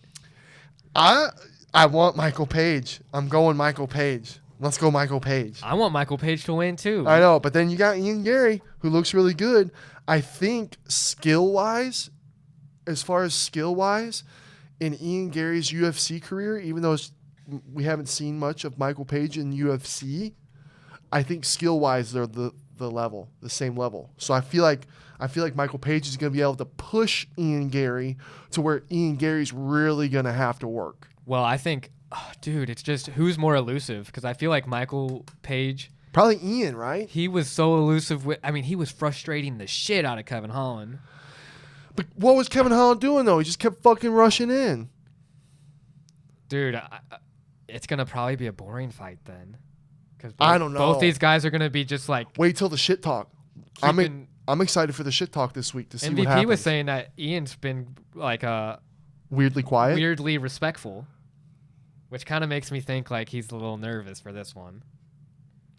A: I want Michael Page. I'm going Michael Page. Let's go Michael Page.
B: I want Michael Page to win, too.
A: I know, but then you got Ian Gary, who looks really good. I think skill-wise, as far as skill-wise, in Ian Gary's UFC career, even though we haven't seen much of Michael Page in UFC, I think skill-wise they're the same level. So I feel like Michael Page is going to be able to push Ian Gary to where Ian Gary's really going to have to work.
B: Well, I think, dude, it's just who's more elusive, because I feel like Michael Page,
A: probably Ian, right?
B: he was so elusive. He was frustrating the shit out of Kevin Holland.
A: But what was Kevin Holland doing, though? He just kept fucking rushing in.
B: Dude, it's going to probably be a boring fight then. Because
A: I don't know.
B: Both these guys are going to be just like...
A: Wait till the shit talk. I'm excited for the shit talk this week to see what happens.
B: MVP was saying that Ian's been like
A: weirdly quiet?
B: Weirdly respectful, which kind of makes me think like he's a little nervous for this one.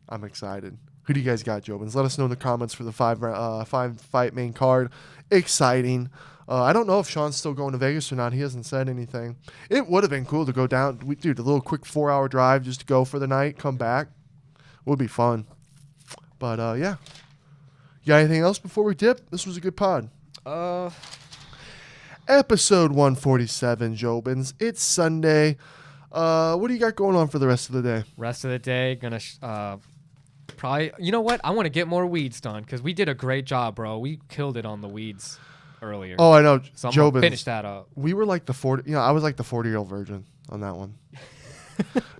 A: I'm excited. Who do you guys got, Jobins? Let us know in the comments for the five fight main card. Exciting. I don't know if Sean's still going to Vegas or not. He hasn't said anything. It would have been cool to go down. Dude, a little quick 4-hour drive just to go for the night, come back. Would be fun. But, yeah. You got anything else before we dip? This was a good pod. Episode 147, Jobins. It's Sunday. What do you got going on for the rest of the day?
B: Rest of the day, gonna probably... You know what? I want to get more weeds done because we did a great job, bro. We killed it on the weeds earlier.
A: Oh, I know.
B: So I'm
A: Jobins,
B: gonna finish that up.
A: We were like the 40... You know, I was like the 40-year-old virgin on that one.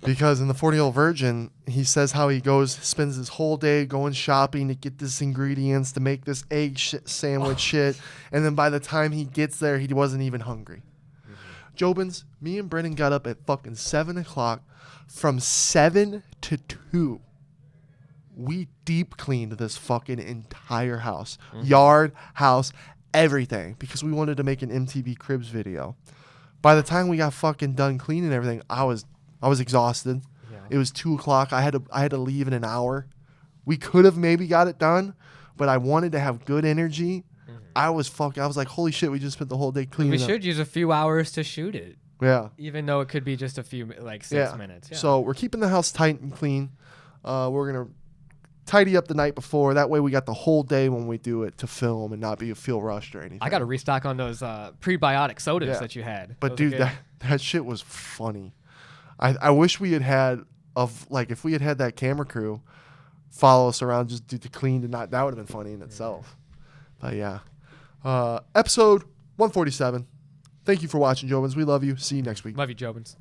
A: Because in the 40-year-old virgin, he says how he spends his whole day going shopping to get this ingredients to make this egg sandwich shit. And then by the time he gets there, he wasn't even hungry. Mm-hmm. Jobins, me and Brennan got up at fucking 7 o'clock. From 7 to 2, we deep cleaned this fucking entire house. Mm-hmm. Yard, house, everything. Because we wanted to make an MTV Cribs video. By the time we got fucking done cleaning everything, I was exhausted. Yeah. It was 2 o'clock. I had to leave in an hour. We could have maybe got it done, but I wanted to have good energy. Mm-hmm. I was like, holy shit, we just spent the whole day cleaning.
B: We should use a few hours to shoot it.
A: Yeah.
B: Even though it could be just a few, like 6 minutes. Yeah.
A: So we're keeping the house tight and clean. We're going to tidy up the night before. That way we got the whole day when we do it to film and not feel rushed or anything.
B: I got to restock on those prebiotic sodas that you had.
A: But dude, that shit was funny. I wish we had if we had that camera crew follow us around just to clean that would have been funny in itself. But yeah. Episode 147. Thank you for watching, Jobins. We love you. See you next week.
B: Love you, Jobins.